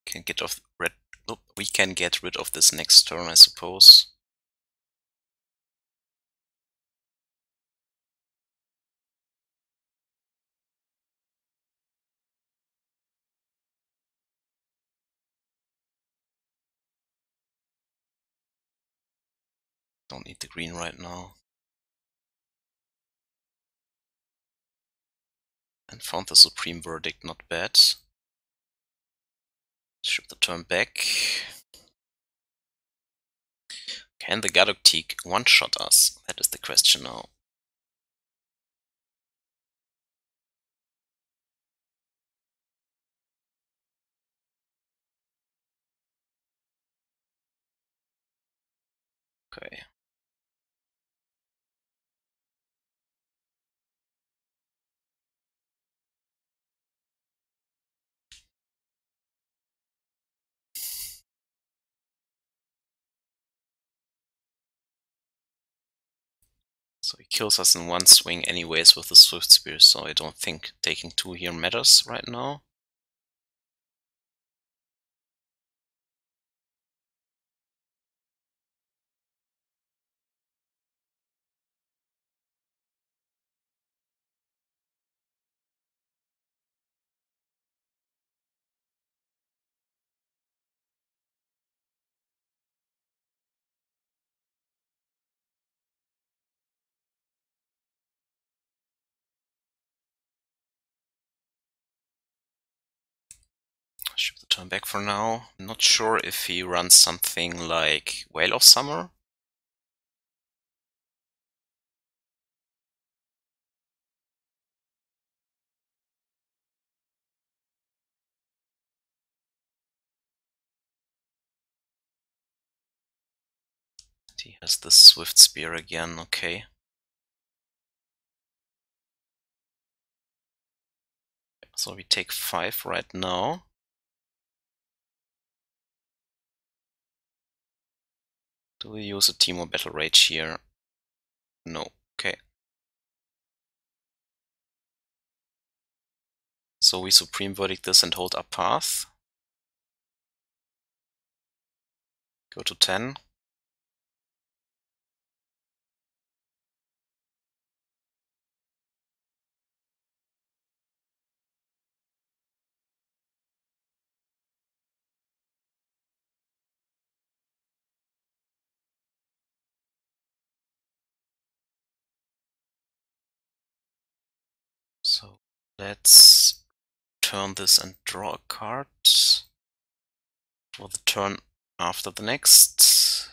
A: Can get off red. Nope, we can get rid of this next turn, I suppose. Don't need the green right now. And found the Supreme Verdict, not bad. Should the turn back. Can the Gadok one-shot us? That is the question now. Okay. So he kills us in one swing anyways with the Swift Spear, so I don't think taking 2 here matters right now. Ship the turn back for now. Not sure if he runs something like Whale of Summer. He has the Swift Spear again, okay. So we take 5 right now. Do we use a Teemo Battle Rage here? No, okay. So we Supreme Verdict this and hold up path. Go to 10. So let's turn this and draw a card for the turn after the next.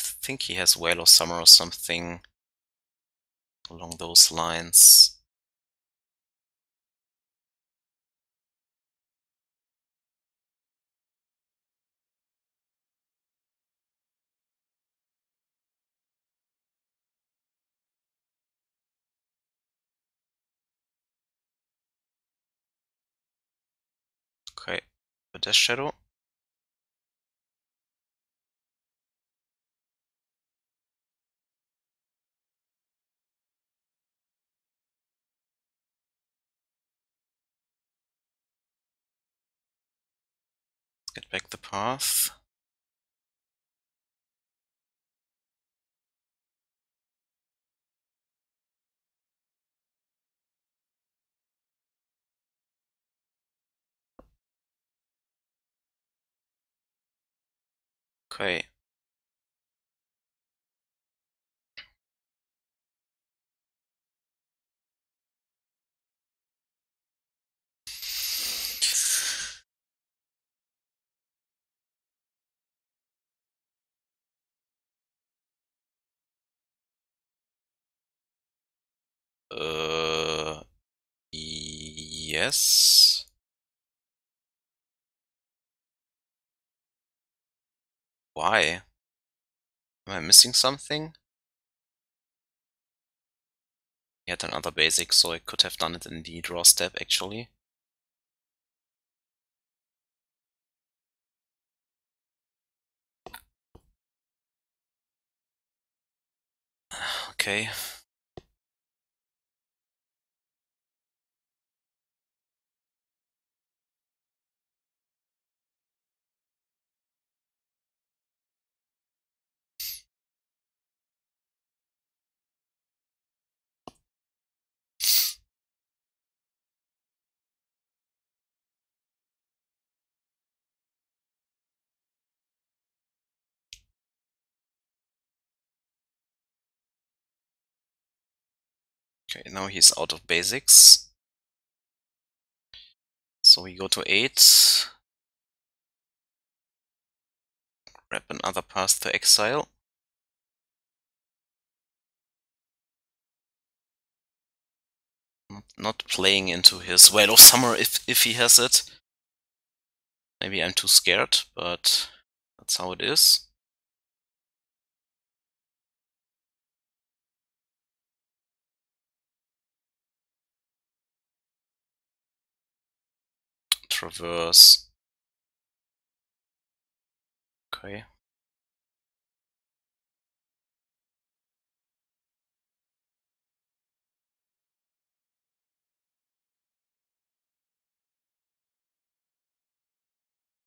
A: I think he has Whale of Summer or something along those lines. Okay, a Death Shadow. Get back the path. Okay. Yes. Why? Am I missing something? Yet another basic, so I could have done it in the draw step actually. Okay. Okay, now he's out of basics. So we go to 8. Grab another path to exile. Not playing into his Veil of Summer if he has it. Maybe I'm too scared, but that's how it is. Traverse. Okay.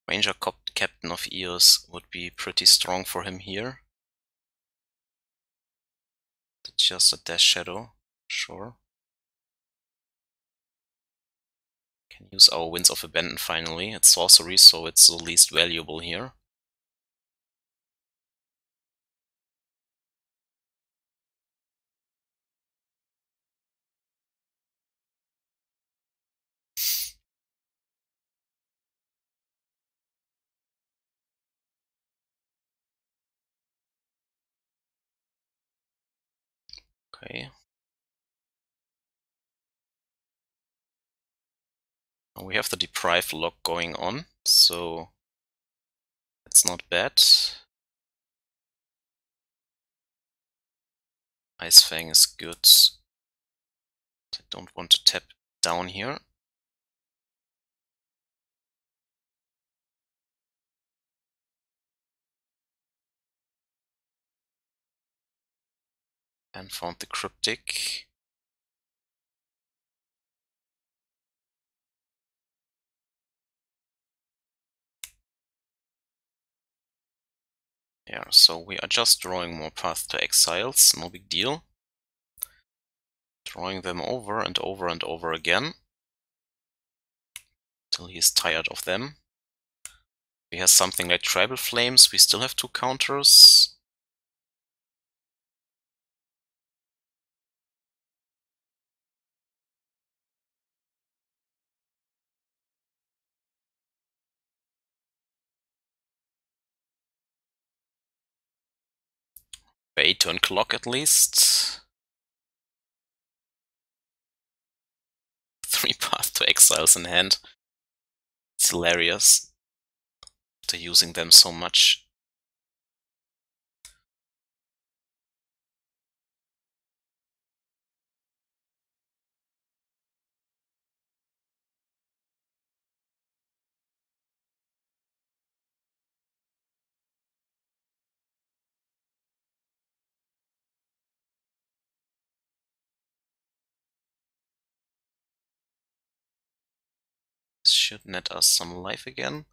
A: Ranger Captain of Ears would be pretty strong for him here. Just a Death Shadow, sure. Can use our Winds of Abandon finally. It's sorcery, so it's the least valuable here. Okay. Now we have the Deprive lock going on, so it's not bad. Ice-Fang is good. I don't want to tap down here. And found the Cryptic. Yeah, so we are just drawing more path to exiles, no big deal. Drawing them over and over and over again. Till he's tired of them. If he has something like Tribal Flames, we still have 2 counters. By 8-turn clock at least. 3 path to exiles in hand. It's hilarious. After using them so much. This should net us some life again.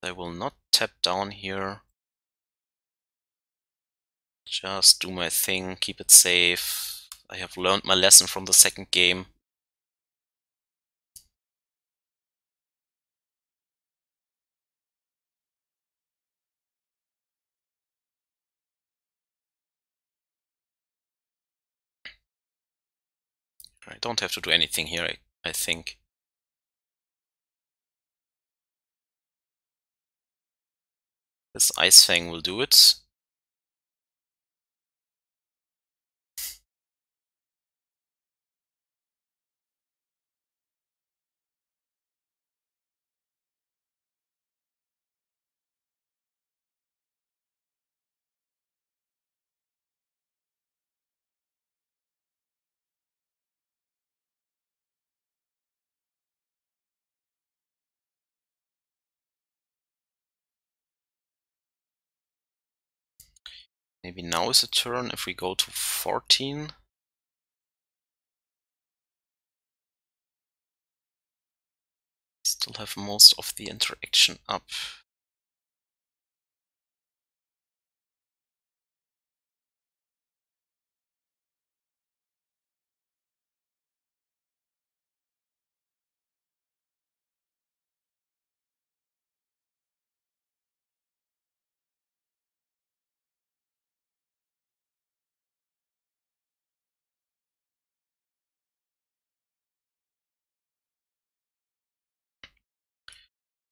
A: I will not tap down here. Just do my thing, keep it safe. I have learned my lesson from the second game. I don't have to do anything here, I think. This Ice-Fang will do it. Maybe now is a turn if we go to 14. Still have most of the interaction up.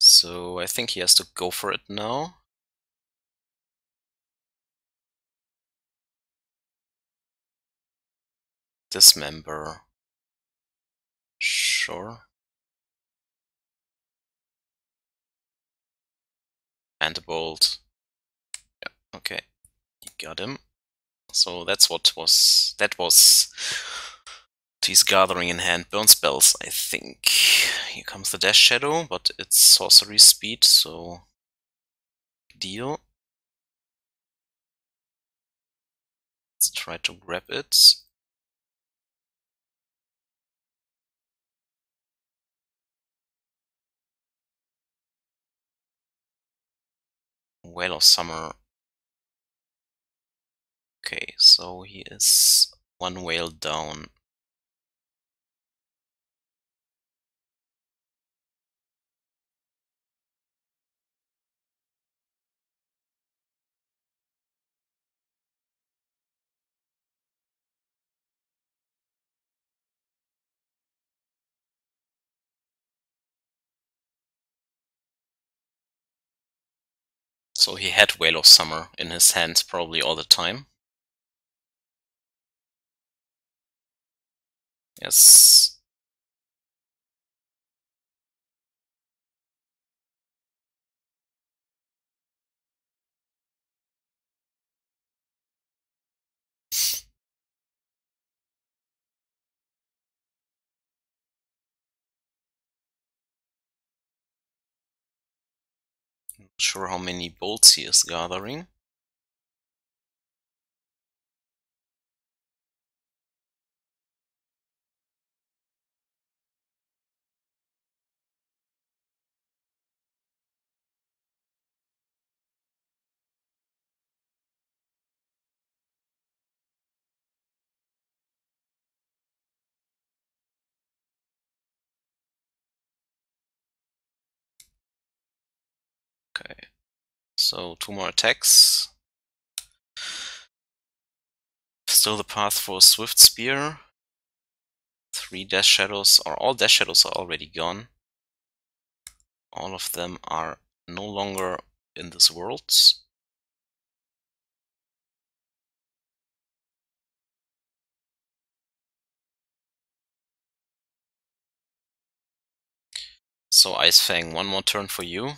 A: So I think he has to go for it now. Dismember. Sure. And a bolt. Yeah, okay. You got him. So that's what was... That was... He's gathering in hand burn spells, I think. Here comes the Dash Shadow, but it's sorcery speed, so... Deal. Let's try to grab it. Whale of Summer. Okay, so he is one whale down. So he had Whale of Summer in his hands probably all the time. Yes. Not sure how many bolts he is gathering. Okay, so 2 more attacks. Still the path for a Swift Spear. 3 Death Shadows, or all Death Shadows are already gone. All of them are no longer in this world. So Ice-Fang, one more turn for you.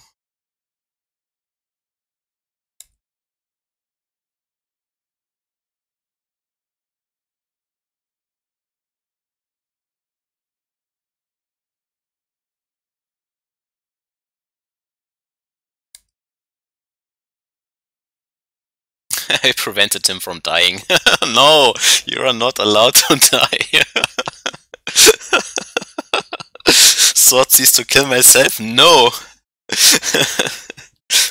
A: I prevented him from dying. No, you are not allowed to die. Sword cease to kill myself? No!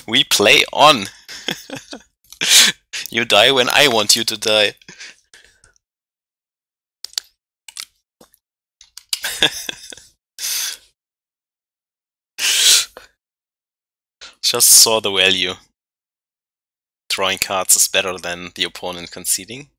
A: We play on! You die when I want you to die. Just saw the value. Drawing cards is better than the opponent conceding.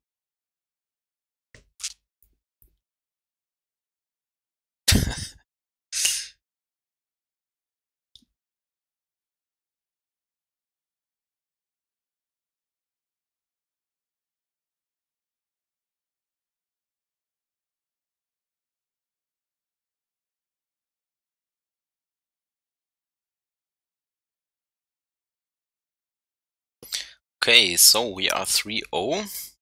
A: Okay, so we are 3-0.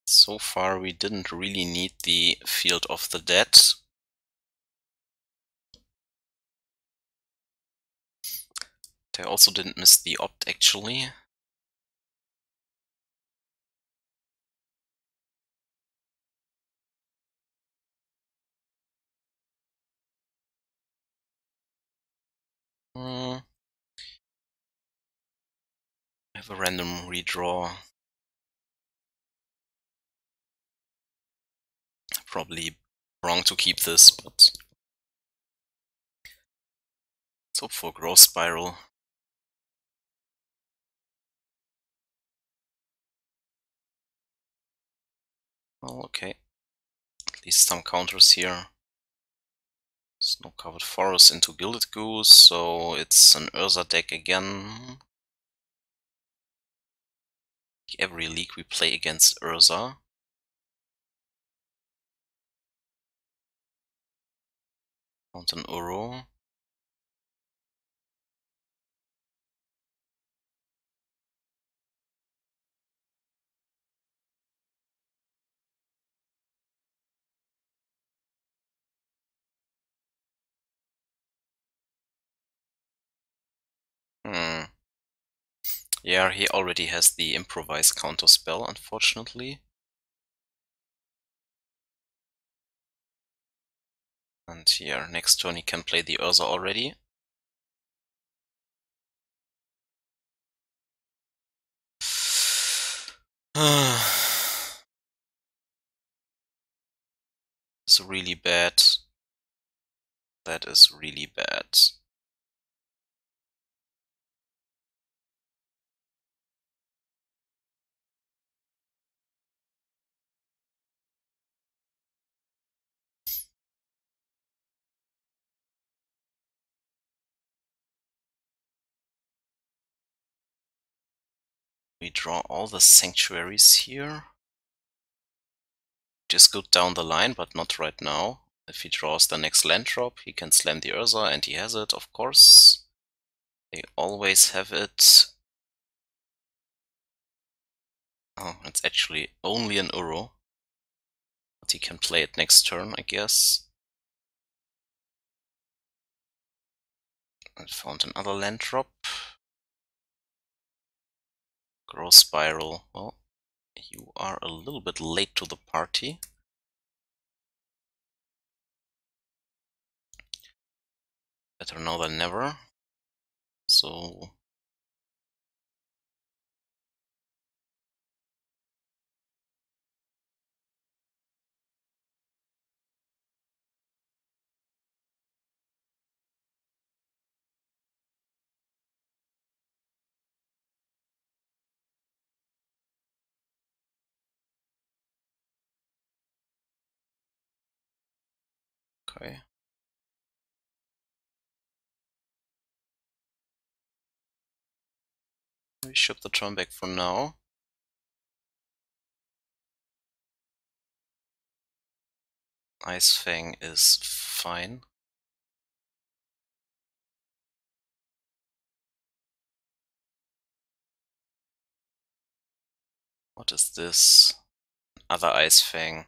A: So far we didn't really need the Field of the Dead. They also didn't miss the Opt actually. I have a random redraw. Probably wrong to keep this, but let's hope for Growth Spiral. Well, okay. At least some counters here. Snow-covered forest into Gilded Goose, so it's an Urza deck again. Every league we play against Urza. Fountain Uro. Yeah, he already has the improvise counter spell, unfortunately. And here, next turn he can play the Urza already. It's really bad. That is really bad. We draw all the sanctuaries here. Just go down the line, but not right now. If he draws the next land drop, he can slam the Urza, and he has it, of course. They always have it. Oh, it's actually only an Uro. But he can play it next turn, I guess. And found another land drop. Growth Spiral. Well, you are a little bit late to the party. Better now than never. So okay. We ship the turn back for now. Ice-Fang is fine. What is this? Other Ice-Fang.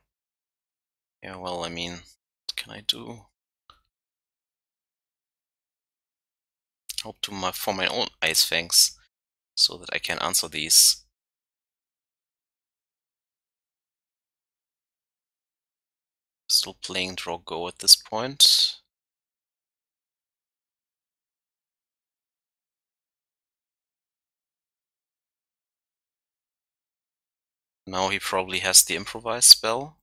A: Yeah, well, I mean, what can I do? Hope to for my own Ice-Fangs, so that I can answer these. Still playing draw go at this point. Now he probably has the improvise spell.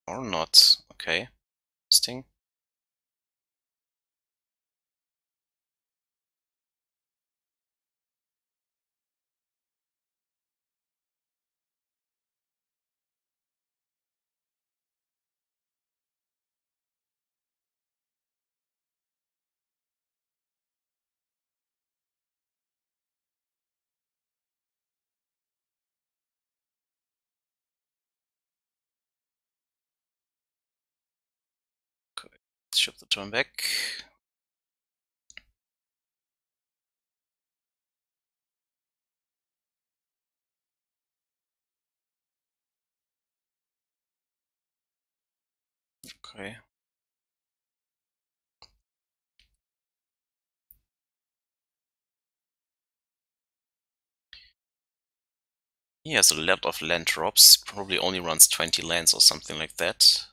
A: Or not. Okay. Interesting. Okay. Let's ship the turn back. Okay. He has a lot of land drops, probably only runs 20 lands or something like that.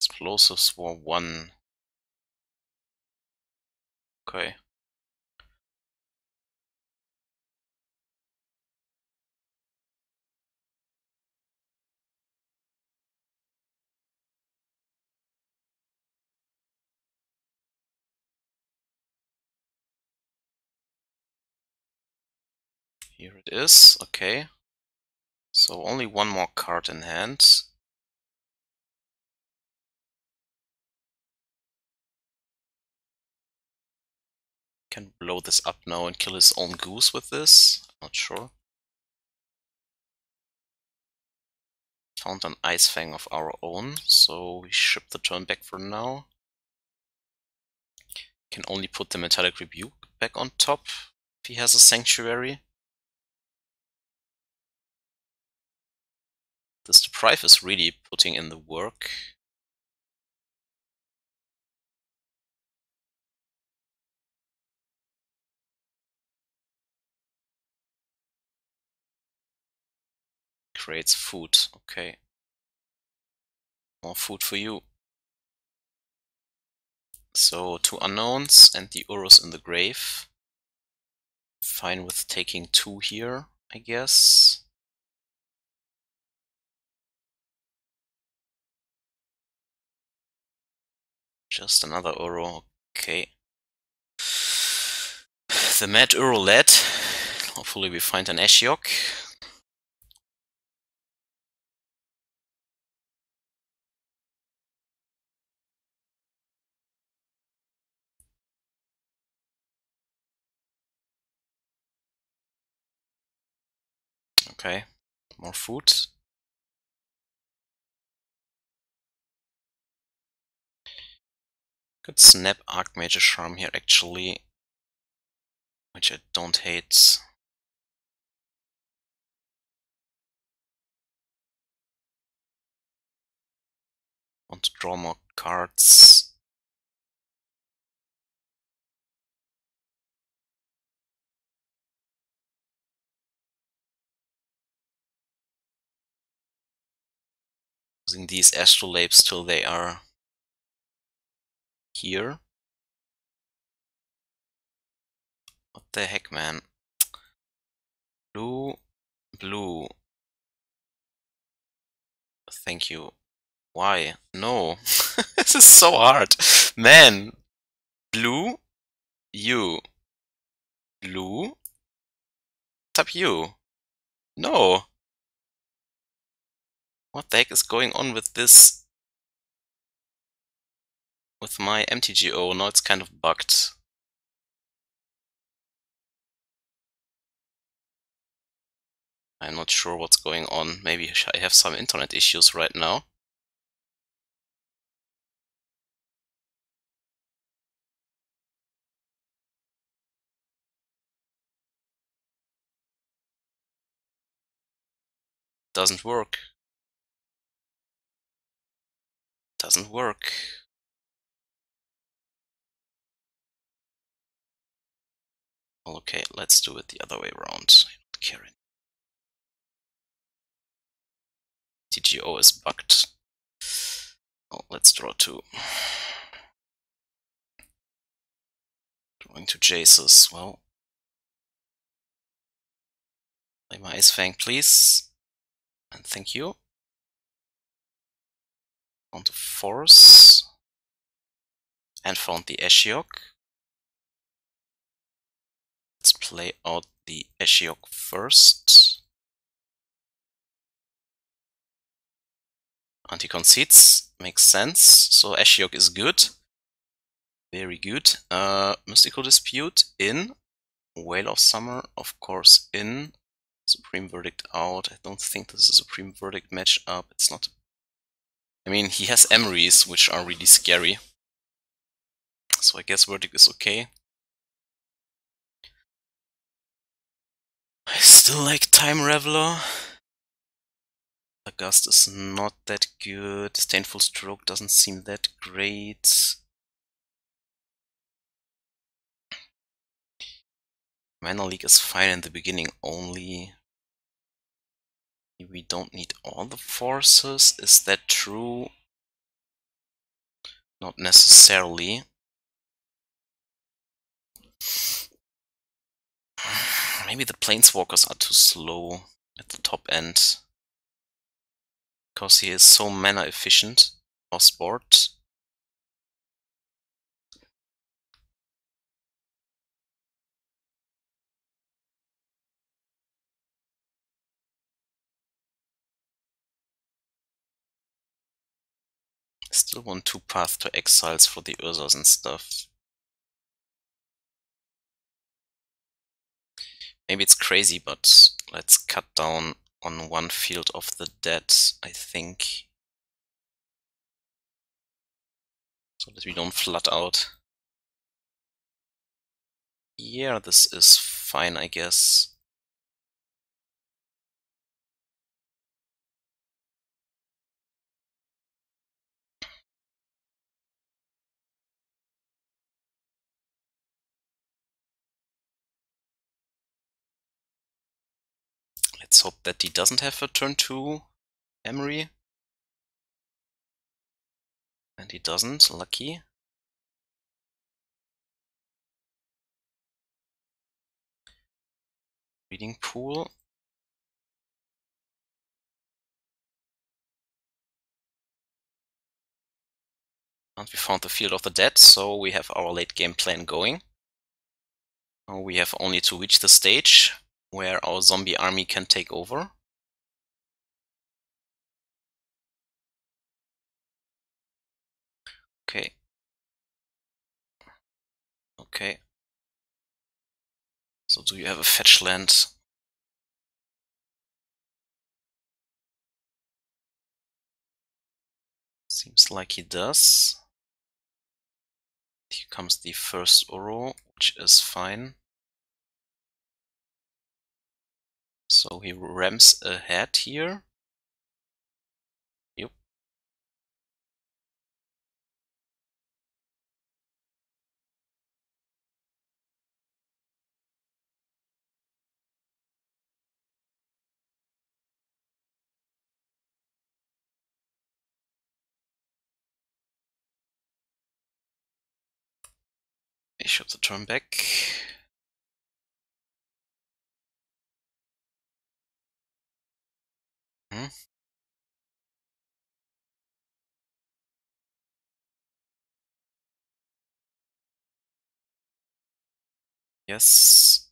A: Explosives for 1. Okay. Here it is. Okay. So only one more card in hand. Can blow this up now and kill his own goose with this. Not sure. Found an Ice-Fang of our own, so we ship the turn back for now. Can only put the Metallic Rebuke back on top if he has a Sanctuary. This Deprive is really putting in the work. Creates food, okay. More food for you. So 2 unknowns and the Urus in the grave. Fine with taking 2 here, I guess. Just another Uro, okay. The Mad Uro led. Hopefully we find an Ashiok. Okay, more food. Could snap Archmage's Charm here actually, which I don't hate. Want to draw more cards. Using these astrolabes till they are here. What the heck, man? Blue, blue. Thank you. Why? No. This is so hard. Man. Blue, you. Blue, tap you. No. What the heck is going on with this? With my MTGO, now it's kind of bugged. I'm not sure what's going on. Maybe I have some internet issues right now. Doesn't work. Doesn't work. Well, okay, let's do it the other way around. I don't care. TGO is bugged. Oh, let's draw 2. Drawing 2 Jaces. Well, play my Ice-Fang, please. And thank you. Found the Force. And found the Ashiok. Let's play out the Ashiok first. Anti-conceits. Makes sense. So Ashiok is good. Very good. Mystical Dispute in. Whale of Summer, of course, in. Supreme Verdict out. I don't think this is a Supreme Verdict matchup. It's not. I mean, he has Emeries, which are really scary. So I guess Verdict is okay. I still like Time Raveler. The Gust is not that good. Disdainful Stroke doesn't seem that great. Mana Leak is fine in the beginning only. We don't need all the forces. Is that true? Not necessarily. Maybe the Planeswalkers are too slow at the top end. Because he is so mana efficient off board. Still want 2 Path to Exiles for the Ursas and stuff. Maybe it's crazy, but let's cut down on 1 Field of the Dead, I think. So that we don't flood out. Yeah, this is fine, I guess. Let's hope that he doesn't have a turn 2 Emery. And he doesn't, lucky. Reading Pool. And we found the Field of the Dead, so we have our late game plan going. Now we have only to reach the stage where our zombie army can take over. Okay. Okay. So do you have a fetch land? Seems like he does. Here comes the first Uro, which is fine. So he ramps ahead here. Yep. Bishop the turn back. Yes.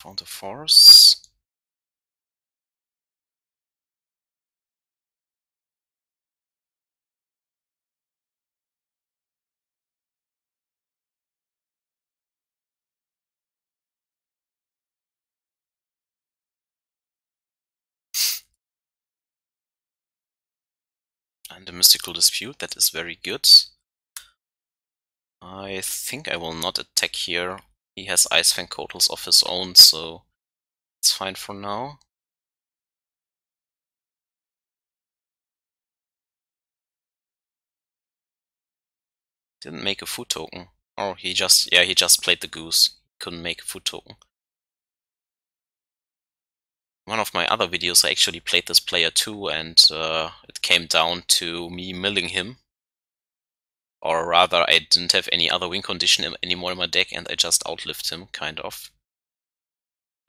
A: Found a force. And a mystical dispute, that is very good. I think I will not attack here. He has Ice-Fang Coatls of his own, so it's fine for now. Didn't make a food token. Oh, he just played the goose. Couldn't make a food token. One of my other videos I actually played this player too, and it came down to me milling him. Or rather, I didn't have any other win condition anymore in my deck, and I just outlived him, kind of.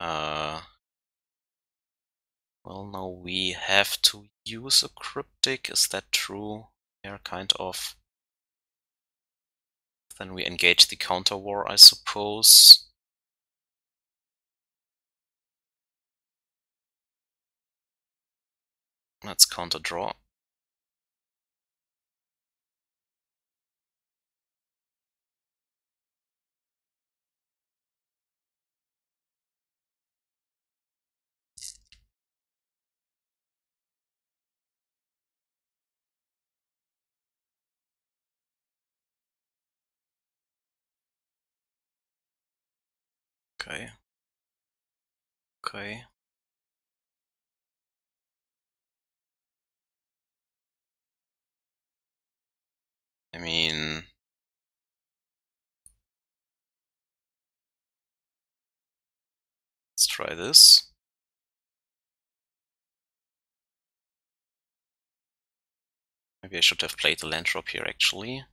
A: Well, now we have to use a cryptic, is that true? Yeah, kind of. Then we engage the counter war, I suppose. Let's counter draw. Okay. Okay. I mean, let's try this. Maybe I should have played the land drop here, actually.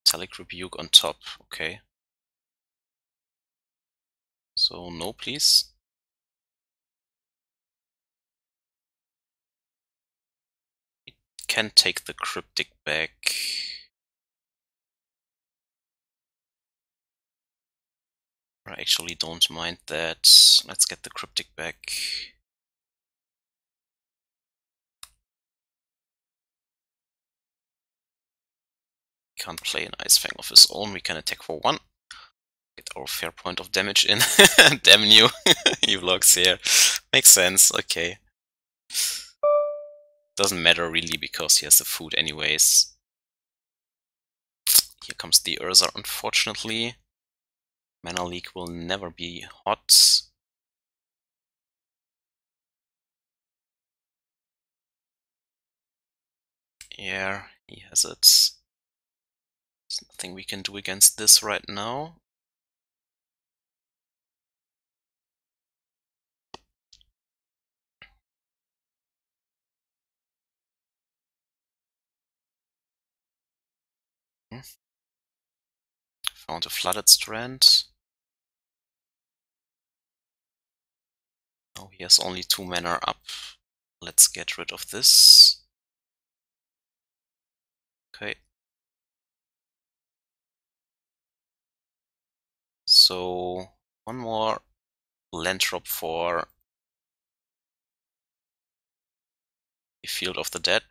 A: Metallic Rebuke on top, okay. So, no, please. We can take the cryptic back. I actually don't mind that. Let's get the cryptic back. Can't play an Ice-Fang of his own, we can attack for 1. Get our fair point of damage in. Damn you, he blocks here. Makes sense, okay. Doesn't matter really because he has the food anyways. Here comes the Urza, unfortunately. Mana Leak will never be hot. Yeah, he has it. There's nothing we can do against this right now. Found a Flooded Strand. Oh, he has only 2 mana up. Let's get rid of this. Okay. So, one more land drop for the Field of the Dead.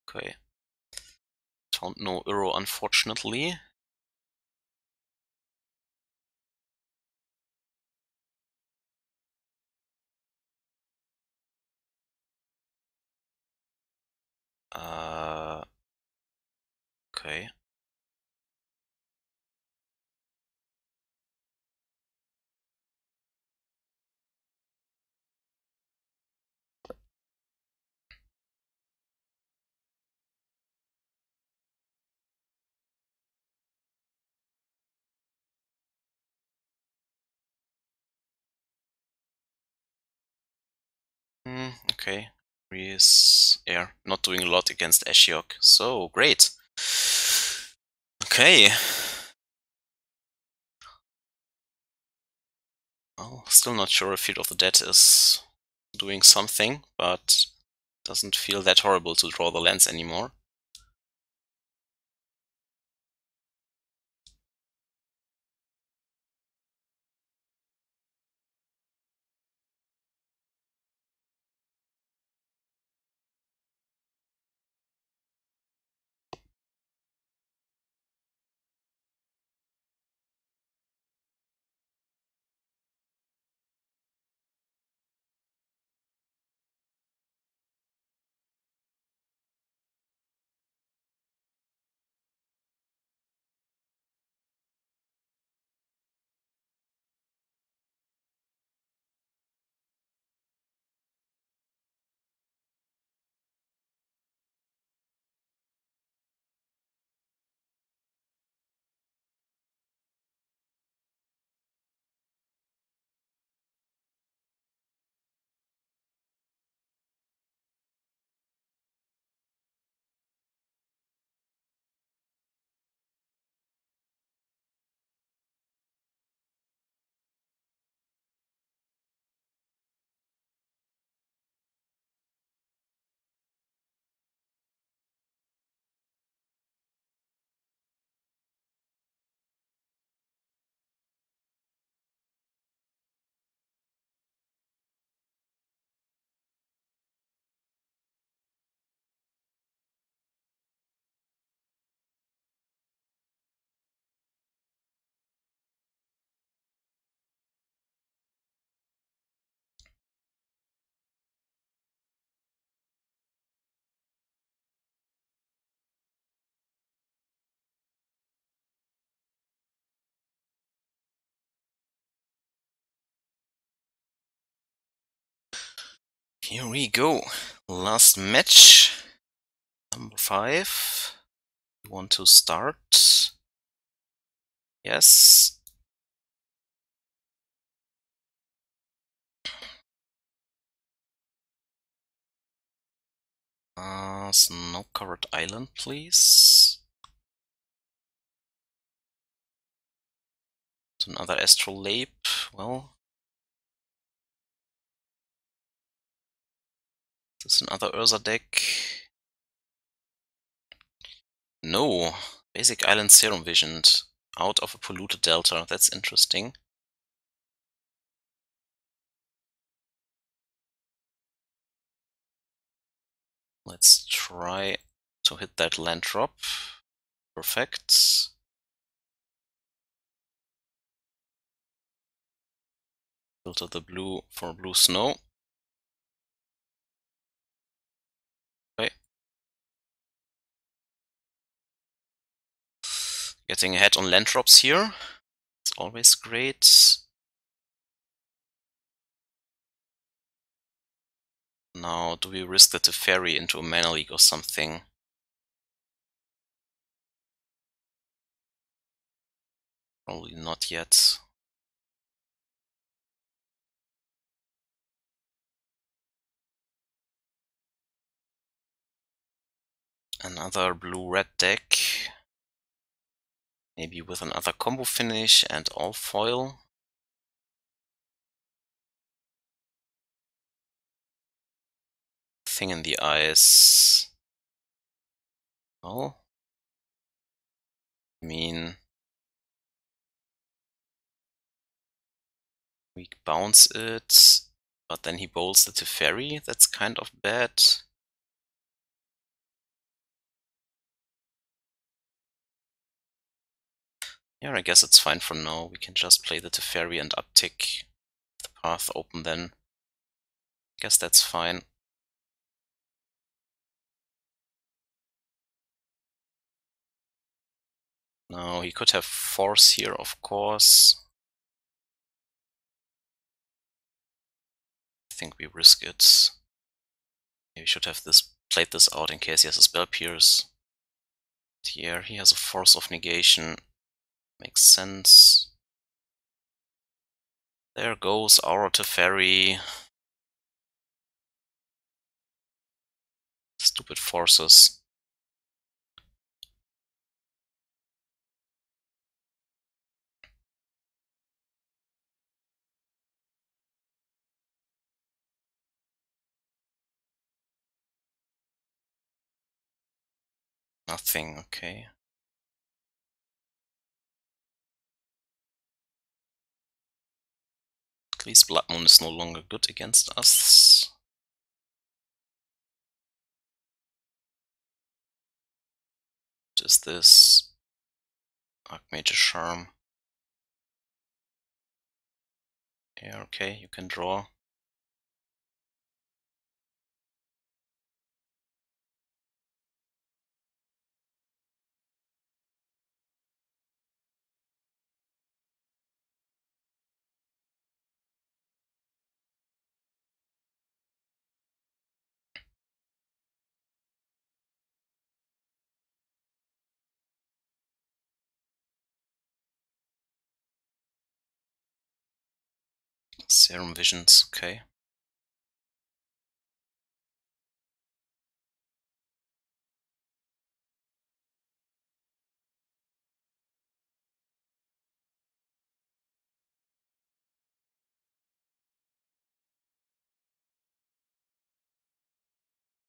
A: Okay. Found no Uro, unfortunately. Okay. Okay. He is, yeah, not doing a lot against Ashiok. So, great. Okay. Well, still not sure if Field of the Dead is doing something, but doesn't feel that horrible to draw the lands anymore. Here we go. Last match. Number 5. You want to start? Yes. Snow-covered island, please. Another astrolabe. Well, this is another Urza deck. No. Basic island serum visioned. Out of a polluted delta. That's interesting. Let's try to hit that land drop. Perfect. Filter the blue for blue snow. Okay. Getting ahead on land drops here. It's always great. Now, do we risk the Teferi into a mana leak or something? Probably not yet. Another blue-red deck. Maybe with another combo finish and all foil. Thing in the eyes. Well, I mean, we bounce it, but then he bowls the Teferi. That's kind of bad. Yeah, I guess it's fine for now. We can just play the Teferi and uptick the path open then. Guess that's fine. Now he could have force here, of course. I think we risk it. Maybe we should have played this out in case he has a spell pierce. Here he has a force of negation. Makes sense. There goes our Teferi. Stupid forces. Nothing, okay. At least Blood Moon is no longer good against us. What is this? Archmage Charm. Yeah, okay, you can draw. Serum Visions, okay.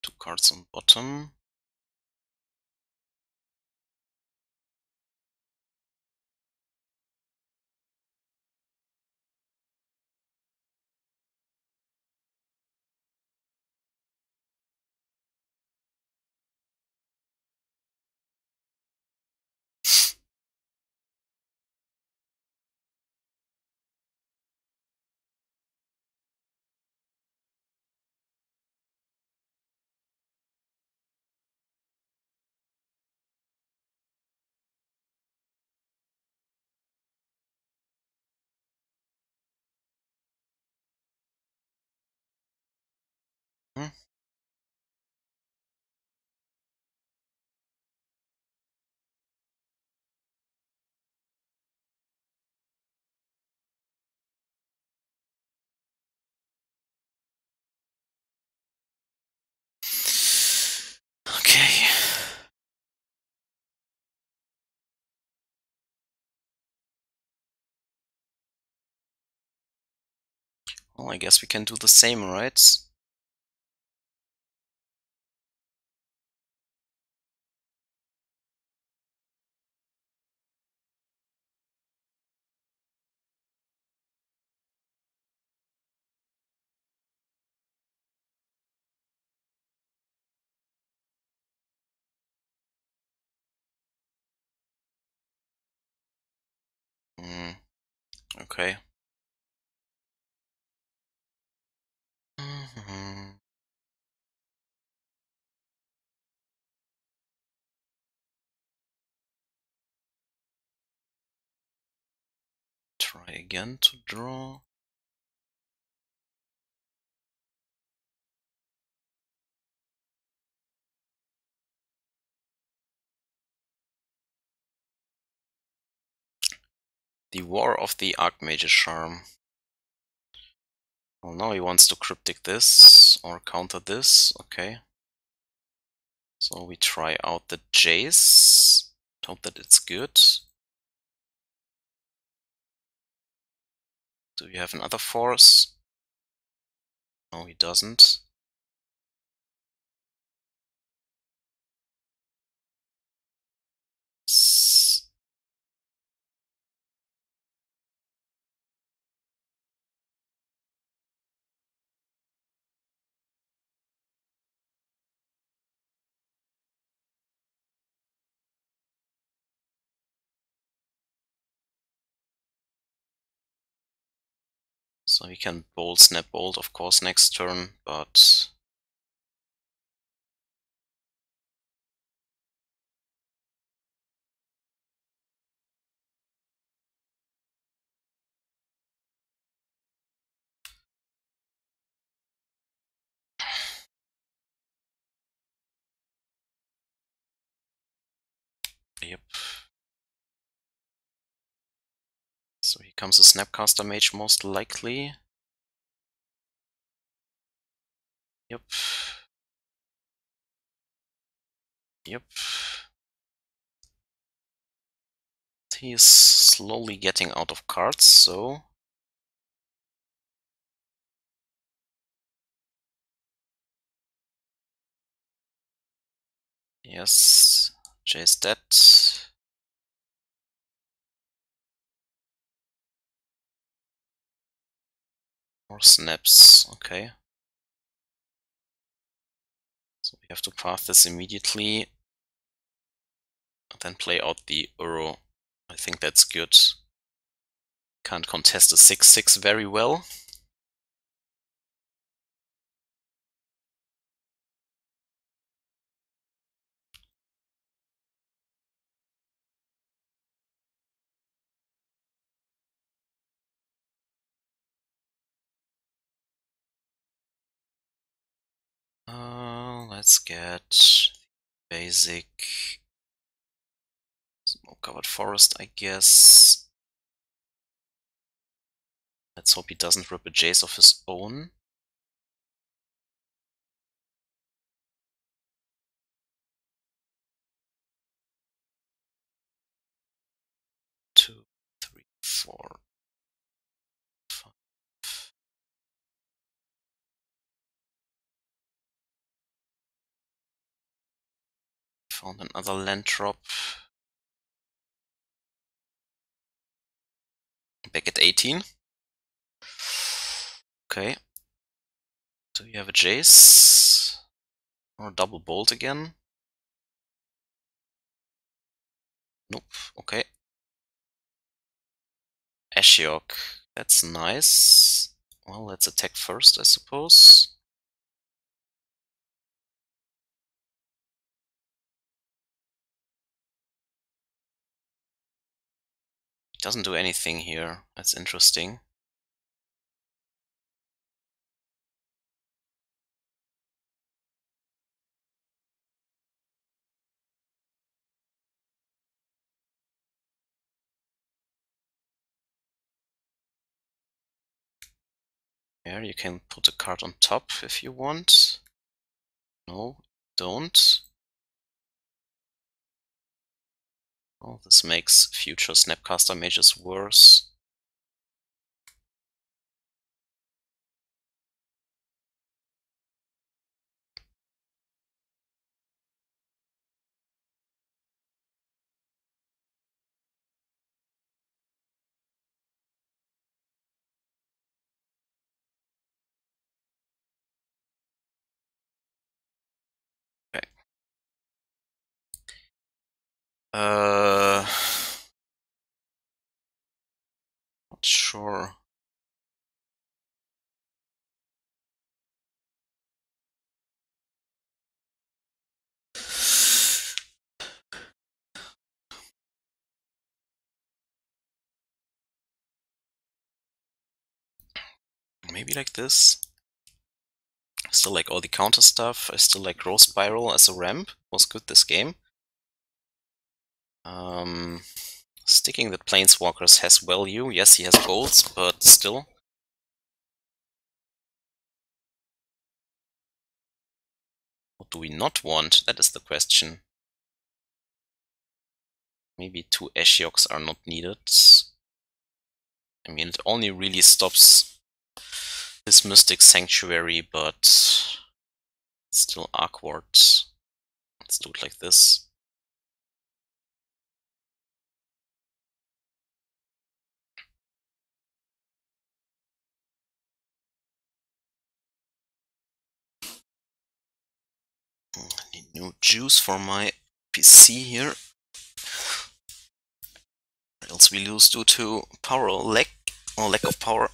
A: Two cards on bottom. Hmm? Okay. Well, I guess we can do the same, right? Hmm. Okay. Mhm. Try again to draw. The War of the Archmage's Charm. Well, now he wants to cryptic this or counter this. Okay. So we try out the Jace. Hope that it's good. Do we have another force? No, he doesn't. So he can bolt, snap bolt, of course, next turn, but yep. So here comes a Snapcaster Mage, most likely. Yep. Yep. He is slowly getting out of cards, so yes, Jay's dead. More snaps, okay. So we have to path this immediately, and then play out the Uro. I think that's good. Can't contest a 6/6 very well. Let's get basic smoke-covered forest, I guess. Let's hope he doesn't rip a Jace of his own. Two, three, four, five. Found another land drop. Back at 18. Okay. Do we have a Jace? Or a double bolt again? Nope. Okay. Ashiok. That's nice. Well, let's attack first, I suppose. Doesn't do anything here. That's interesting. Here you can put a card on top if you want. No, don't. Oh, this makes future Snapcaster Mages worse. Okay. Not sure. Maybe like this. I still like all the counter stuff. I still like Rose Spiral as a ramp. Was good this game. Sticking that Planeswalkers has value. Yes, he has golds, but still. What do we not want? That is the question. Maybe 2 Ashioks are not needed. I mean, it only really stops this Mystic Sanctuary, but it's still awkward. Let's do it like this. I need new juice for my PC here. Or else we lose due to power lack or lack of power.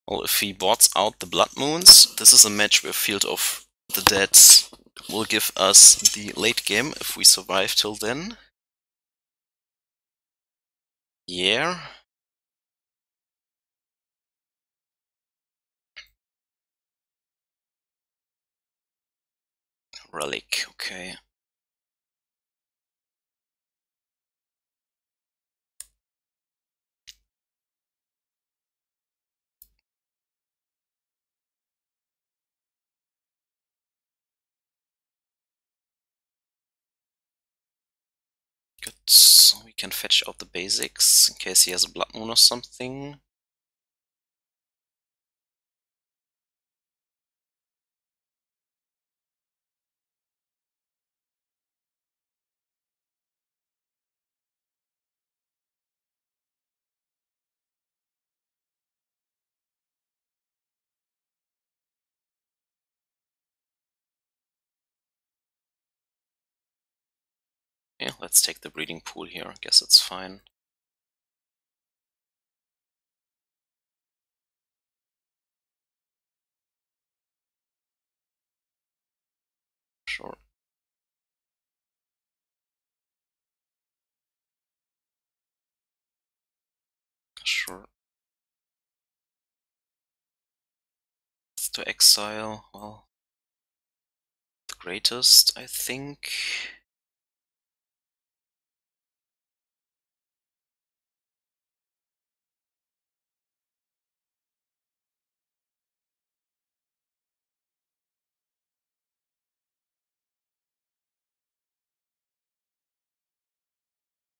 A: Well, if he bots out the Blood Moons, this is a match where Field of the Dead will give us the late game if we survive till then. Yeah. Relic, okay. Good, so we can fetch out the basics in case he has a Blood Moon or something. Yeah, let's take the breeding pool here. I guess it's fine. Sure. Sure. To exile, well, the greatest, I think.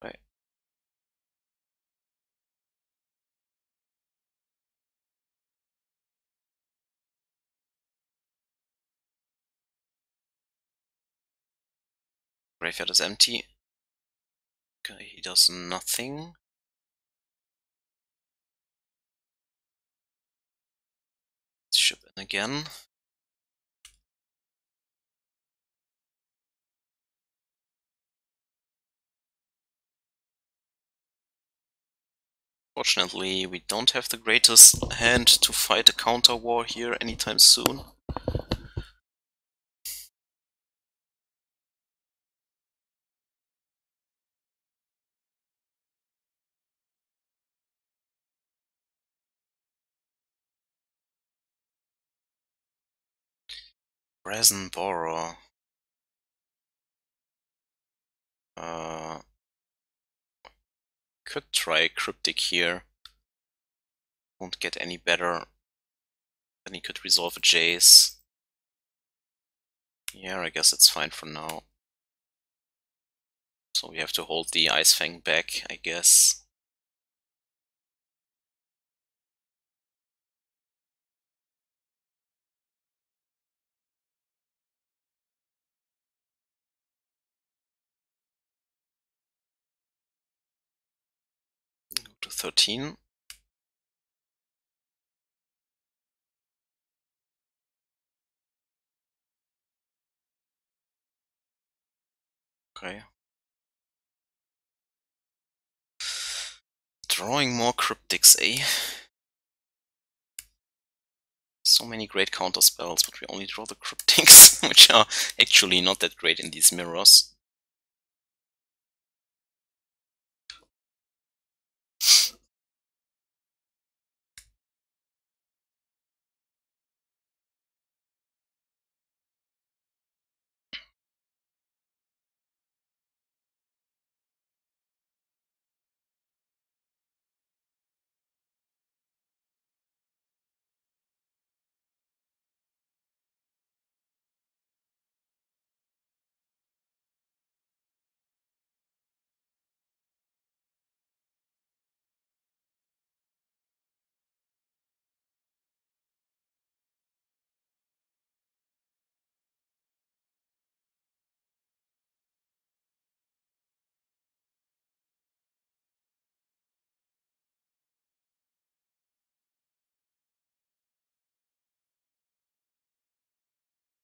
A: Right. Graveyard is empty. Okay, he does nothing. Let's ship in again. Fortunately, we don't have the greatest hand to fight a counter war here anytime soon. Brazen Borer. Could try Cryptic here. Won't get any better. Then he could resolve a Jace. Yeah, I guess it's fine for now. So we have to hold the Ice-Fang back, I guess. Go to 13. Okay. Drawing more cryptics, eh? So many great counter spells, but we only draw the cryptics, which are actually not that great in these mirrors.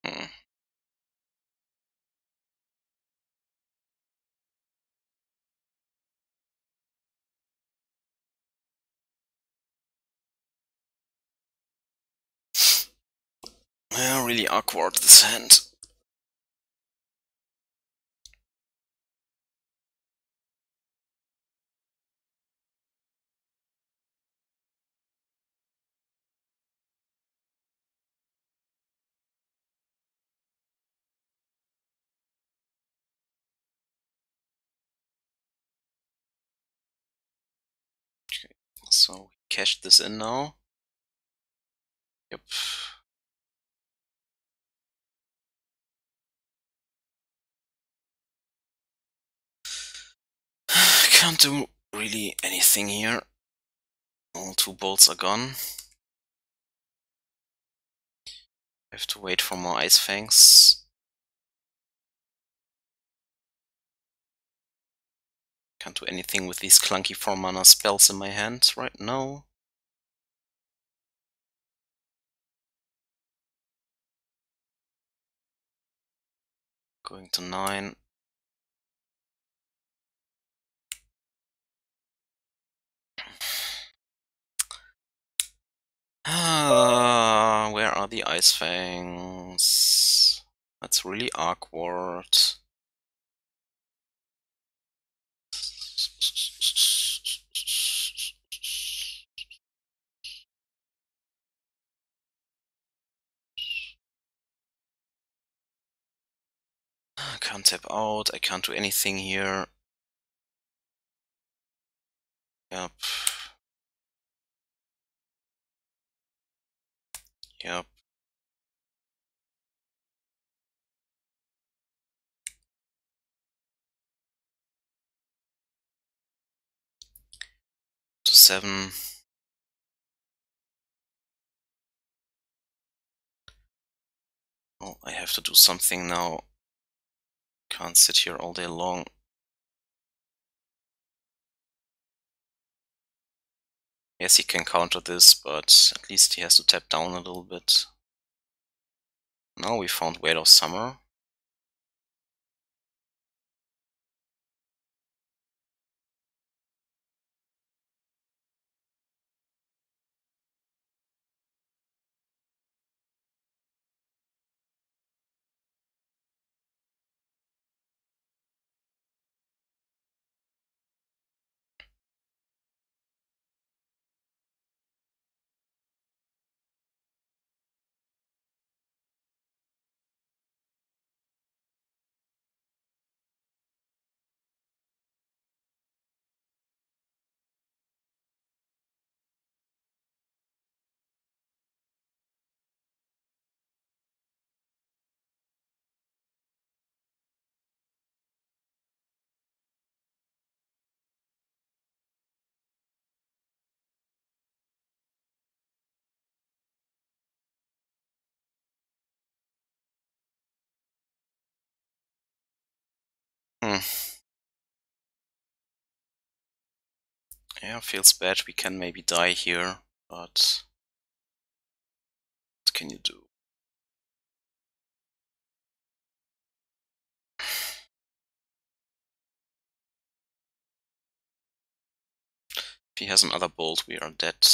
A: Hmm. Yeah, really awkward, this hand. Okay, so we cashed this in now. Yep. Can't do really anything here. All 2 bolts are gone. Have to wait for more Ice-Fangs. Can't do anything with these clunky 4-mana spells in my hand right now. Going to 9. Where are the Ice-Fangs? That's really awkward. I can't tap out, I can't do anything here. Yep. Yep. To 7. Oh, I have to do something now. Can't sit here all day long. Yes, he can counter this, but at least he has to tap down a little bit. Now we found Weight of Summer. Yeah, feels bad. We can maybe die here, but what can you do? If he has another bolt, we are dead.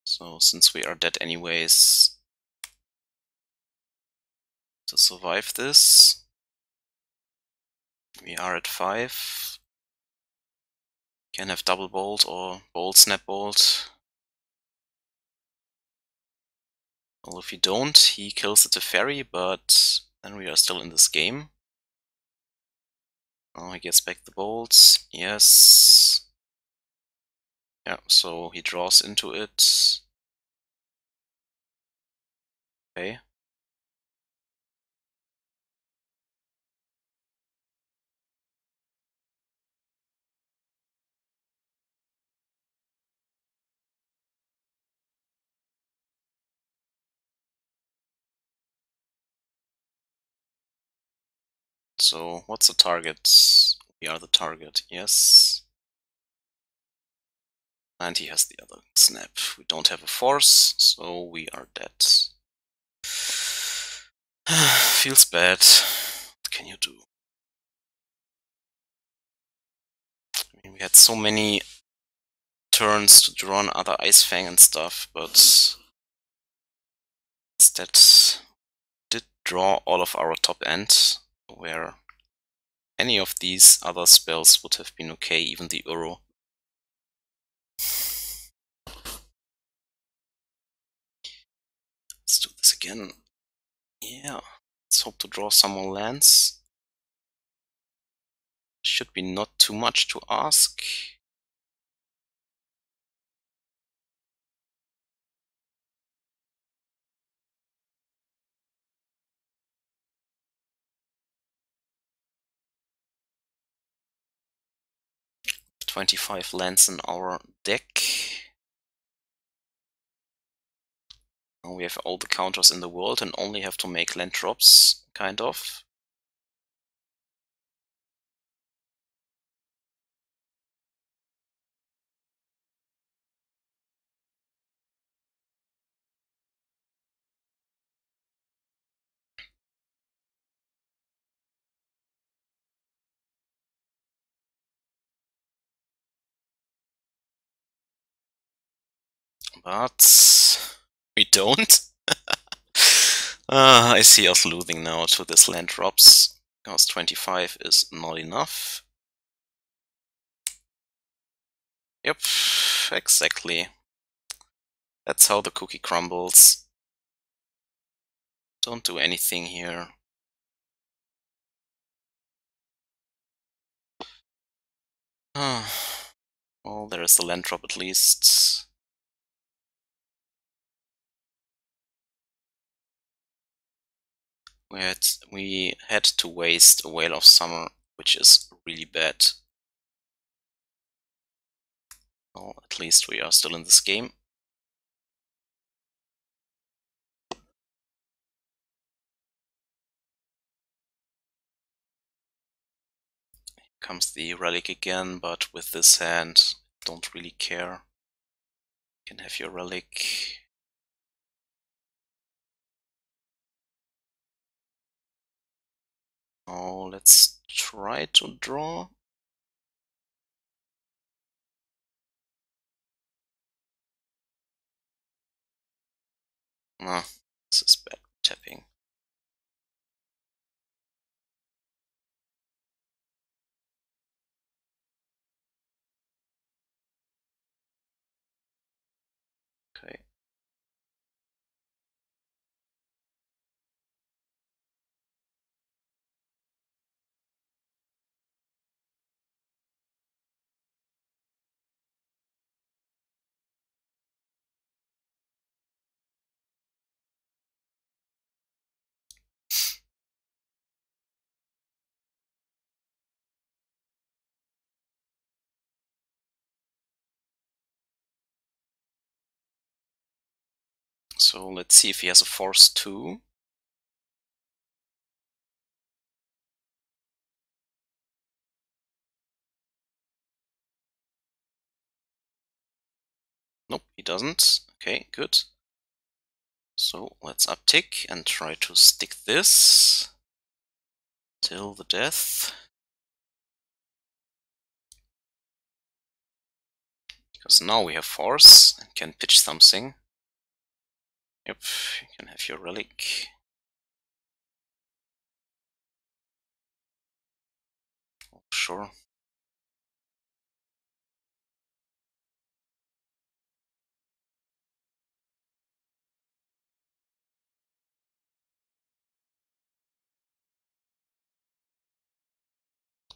A: So since we are dead anyways, to survive this, we are at 5. Can have double bolt or bolt snap bolt. Well, if we don't, he kills the Teferi, but then we are still in this game. Oh, he gets back the bolts. Yes. Yeah, so he draws into it. Okay. So, what's the target? We are the target, yes. And he has the other snap. We don't have a force, so we are dead. Feels bad. What can you do? I mean, we had so many turns to draw on other Ice-Fang and stuff, but instead did draw all of our top end, where any of these other spells would have been okay, even the Uro. Let's do this again. Yeah, let's hope to draw some more lands. Should be not too much to ask. "25 lands in our deck. Now we have all the counters in the world and only have to make land drops, kind of. But we don't. I see us losing now to this land drops, because 25 is not enough. Yep, exactly. That's how the cookie crumbles. Don't do anything here. Well, there is the land drop at least. We had to waste a Whale of Summer, which is really bad. Well, at least we are still in this game. Comes the relic again, but with this hand, don't really care. You can have your relic. Oh, let's try to draw. No, this is bad tapping. Okay. So let's see if he has a force 2. Nope, he doesn't. Okay, good. So let's uptick and try to stick this till the death. Because now we have force and can pitch something. Yep, you can have your relic. Oh, sure.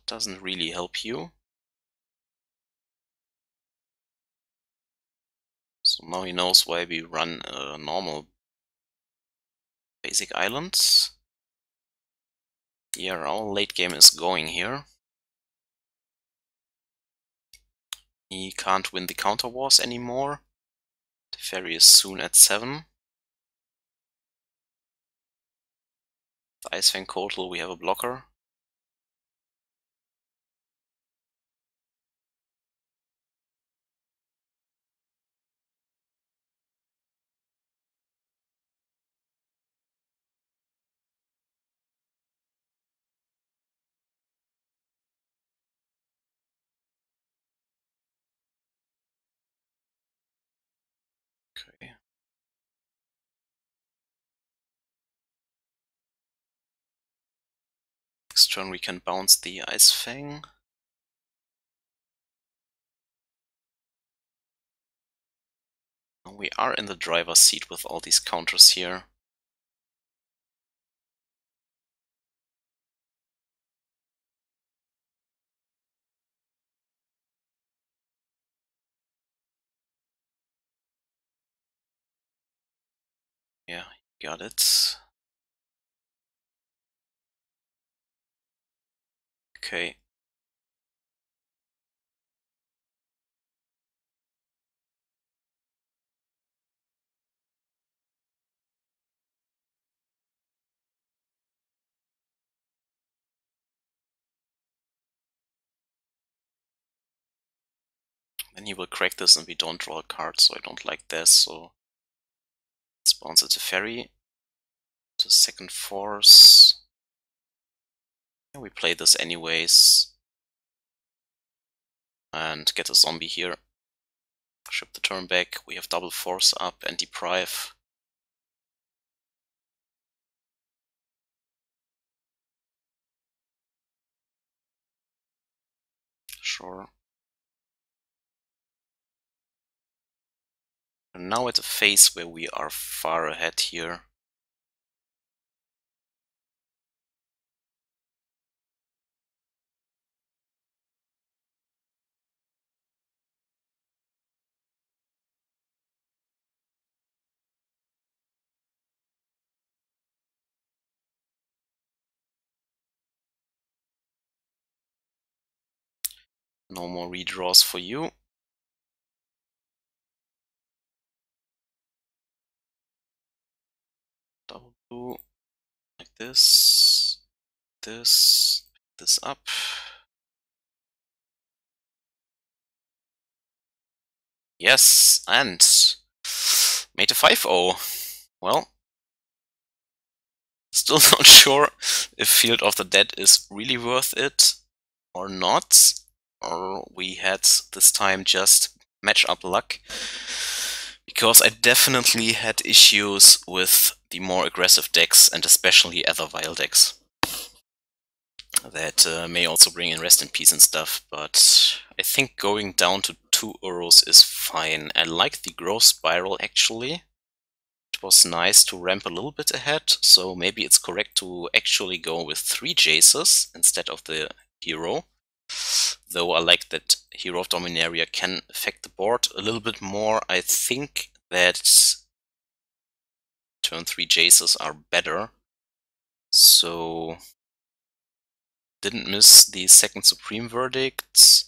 A: Doesn't really help you. So now he knows why we run normal basic islands. Yeah, our late game is going here. He can't win the counter wars anymore. The ferry is soon at 7. The Ice-Fang Coatl, we have a blocker. Okay. Next turn we can bounce the Ice-Fang. We are in the driver's seat with all these counters here. Yeah, got it. Okay. Then he will crack this and we don't draw a card, so I don't like this, so let's bounce it to ferry. To second force. Yeah, we play this anyways. And get a zombie here. Ship the turn back. We have double force up and deprive. Sure. And now at a phase where we are far ahead here. No more redraws for you. Double blue. Like this. This up. Yes, and made a 5-0. Well, still not sure if Field of the Dead is really worth it or not. Or we had this time just match-up luck. Because I definitely had issues with the more aggressive decks and especially other Vial decks. That may also bring in Rest in Peace and stuff, but I think going down to 2 euros is fine. I like the growth spiral actually. It was nice to ramp a little bit ahead, so maybe it's correct to actually go with 3 Jaces instead of the hero. Though I like that Hero of Dominaria can affect the board a little bit more. I think that turn 3 Jaces are better. So didn't miss the second Supreme Verdict,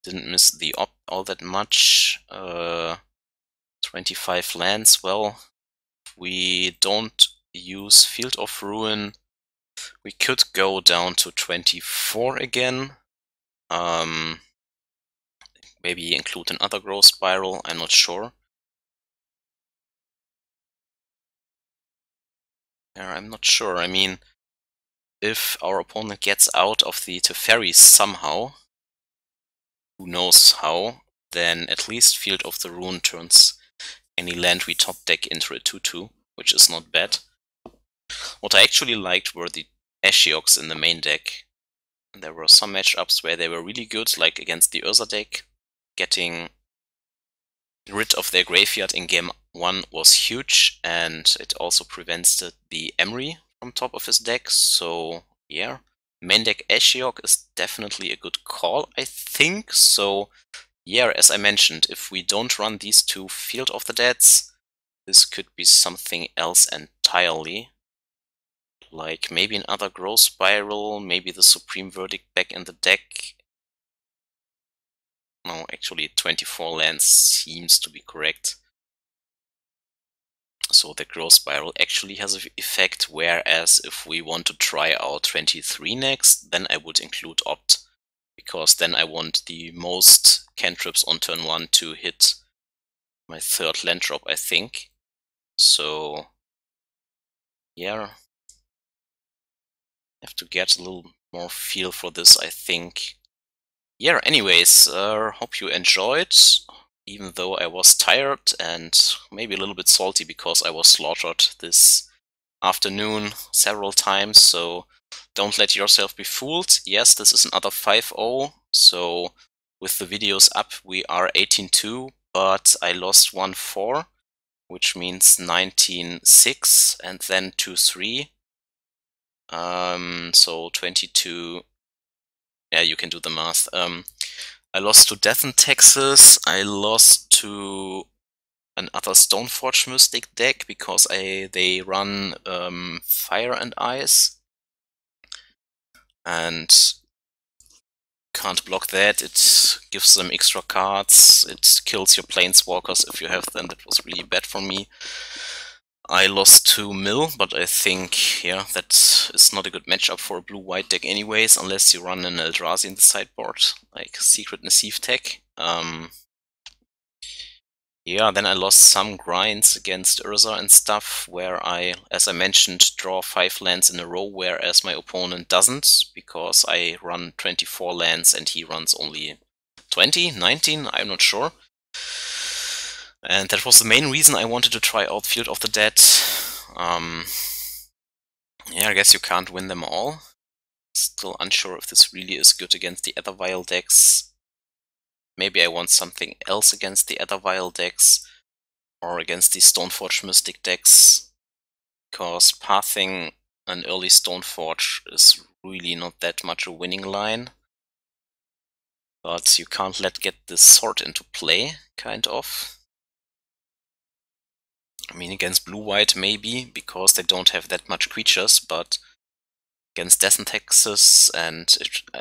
A: didn't miss the Opt all that much. 25 lands, well, if we don't use Field of Ruin, we could go down to 24 again. Maybe include another growth spiral, I'm not sure. I'm not sure. I mean, if our opponent gets out of the Teferi somehow, who knows how, then at least Field of the Rune turns any land we top deck into a 2/2, which is not bad. What I actually liked were the Ashioks in the main deck. There were some matchups where they were really good, like against the Urza deck. Getting rid of their graveyard in game 1 was huge, and it also prevents the Emery from top of his deck, so yeah. Main deck Ashiok is definitely a good call, I think, so yeah, as I mentioned, if we don't run these two Field of the Deads, this could be something else entirely. Like maybe another Growth Spiral, maybe the Supreme Verdict back in the deck. No, actually 24 lands seems to be correct. So the Growth Spiral actually has an effect, whereas if we want to try out 23 next, then I would include Opt, because then I want the most cantrips on turn 1 to hit my third land drop, I think. So yeah, have to get a little more feel for this, I think. Yeah, anyways, hope you enjoyed, even though I was tired and maybe a little bit salty because I was slaughtered this afternoon several times, so don't let yourself be fooled. Yes, this is another 5-0, so with the videos up we are 18-2, but I lost 1-4, which means 19-6, and then 2-3. So 22. Yeah, you can do the math. I lost to Death in Texas. I lost to another Stoneforge Mystic deck because they run Fire and Ice, and can't block that. It gives them extra cards. It kills your Planeswalkers if you have them. That was really bad for me. I lost to Mill, but I think, yeah, that is not a good matchup for a blue-white deck anyways, unless you run an Eldrazi in the sideboard, like Secret Nasiv tech. Yeah, then I lost some grinds against Urza and stuff, where I, as I mentioned, draw 5 lands in a row, whereas my opponent doesn't, because I run 24 lands and he runs only 20, 19, I'm not sure. And that was the main reason I wanted to try out Field of the Dead. Yeah, I guess you can't win them all. Still unsure if this really is good against the other Vial decks. Maybe I want something else against the other Vial decks, or against the Stoneforge Mystic decks, because pathing an early Stoneforge is really not that much a winning line. But you can't get this sword into play, kind of. I mean, against blue-white maybe, because they don't have that much creatures, but against Death in Texas, and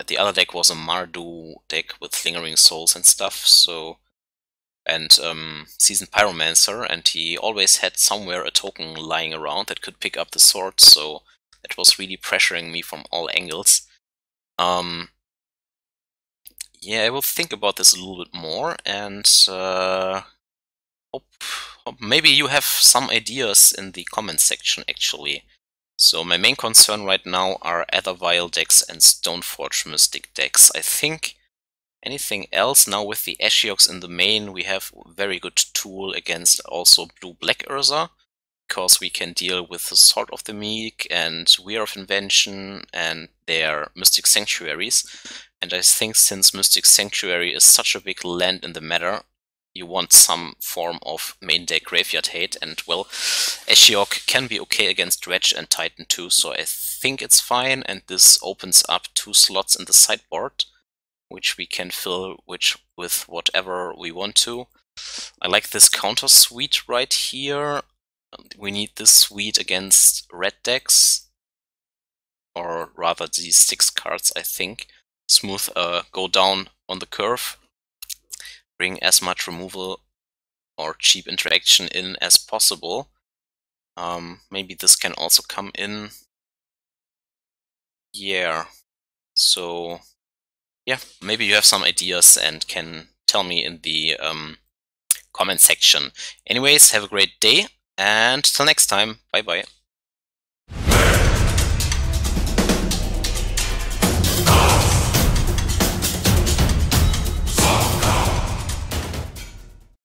A: the other deck was a Mardu deck with Lingering Souls and stuff, so, and Seasoned Pyromancer, and he always had somewhere a token lying around that could pick up the sword, so that was really pressuring me from all angles. Yeah, I will think about this a little bit more, and hope maybe you have some ideas in the comments section, actually. So my main concern right now are Aether Vial decks and Stoneforge Mystic decks. I think anything else, now with the Ashioks in the main, we have a very good tool against also blue-black Urza, because we can deal with the Sword of the Meek and Weir of Invention and their Mystic Sanctuaries. And I think since Mystic Sanctuary is such a big land in the meta, you want some form of main deck graveyard hate, and well, Ashiok can be okay against Dredge and Titan too, so I think it's fine, and this opens up 2 slots in the sideboard, which we can fill with whatever we want to. I like this counter suite right here. We need this suite against red decks, or rather these 6 cards, I think. Smooth go down on the curve, bring as much removal or cheap interaction in as possible. Maybe this can also come in. Yeah, so yeah, maybe you have some ideas and can tell me in the comment section. Anyways, have a great day, and till next time, bye bye.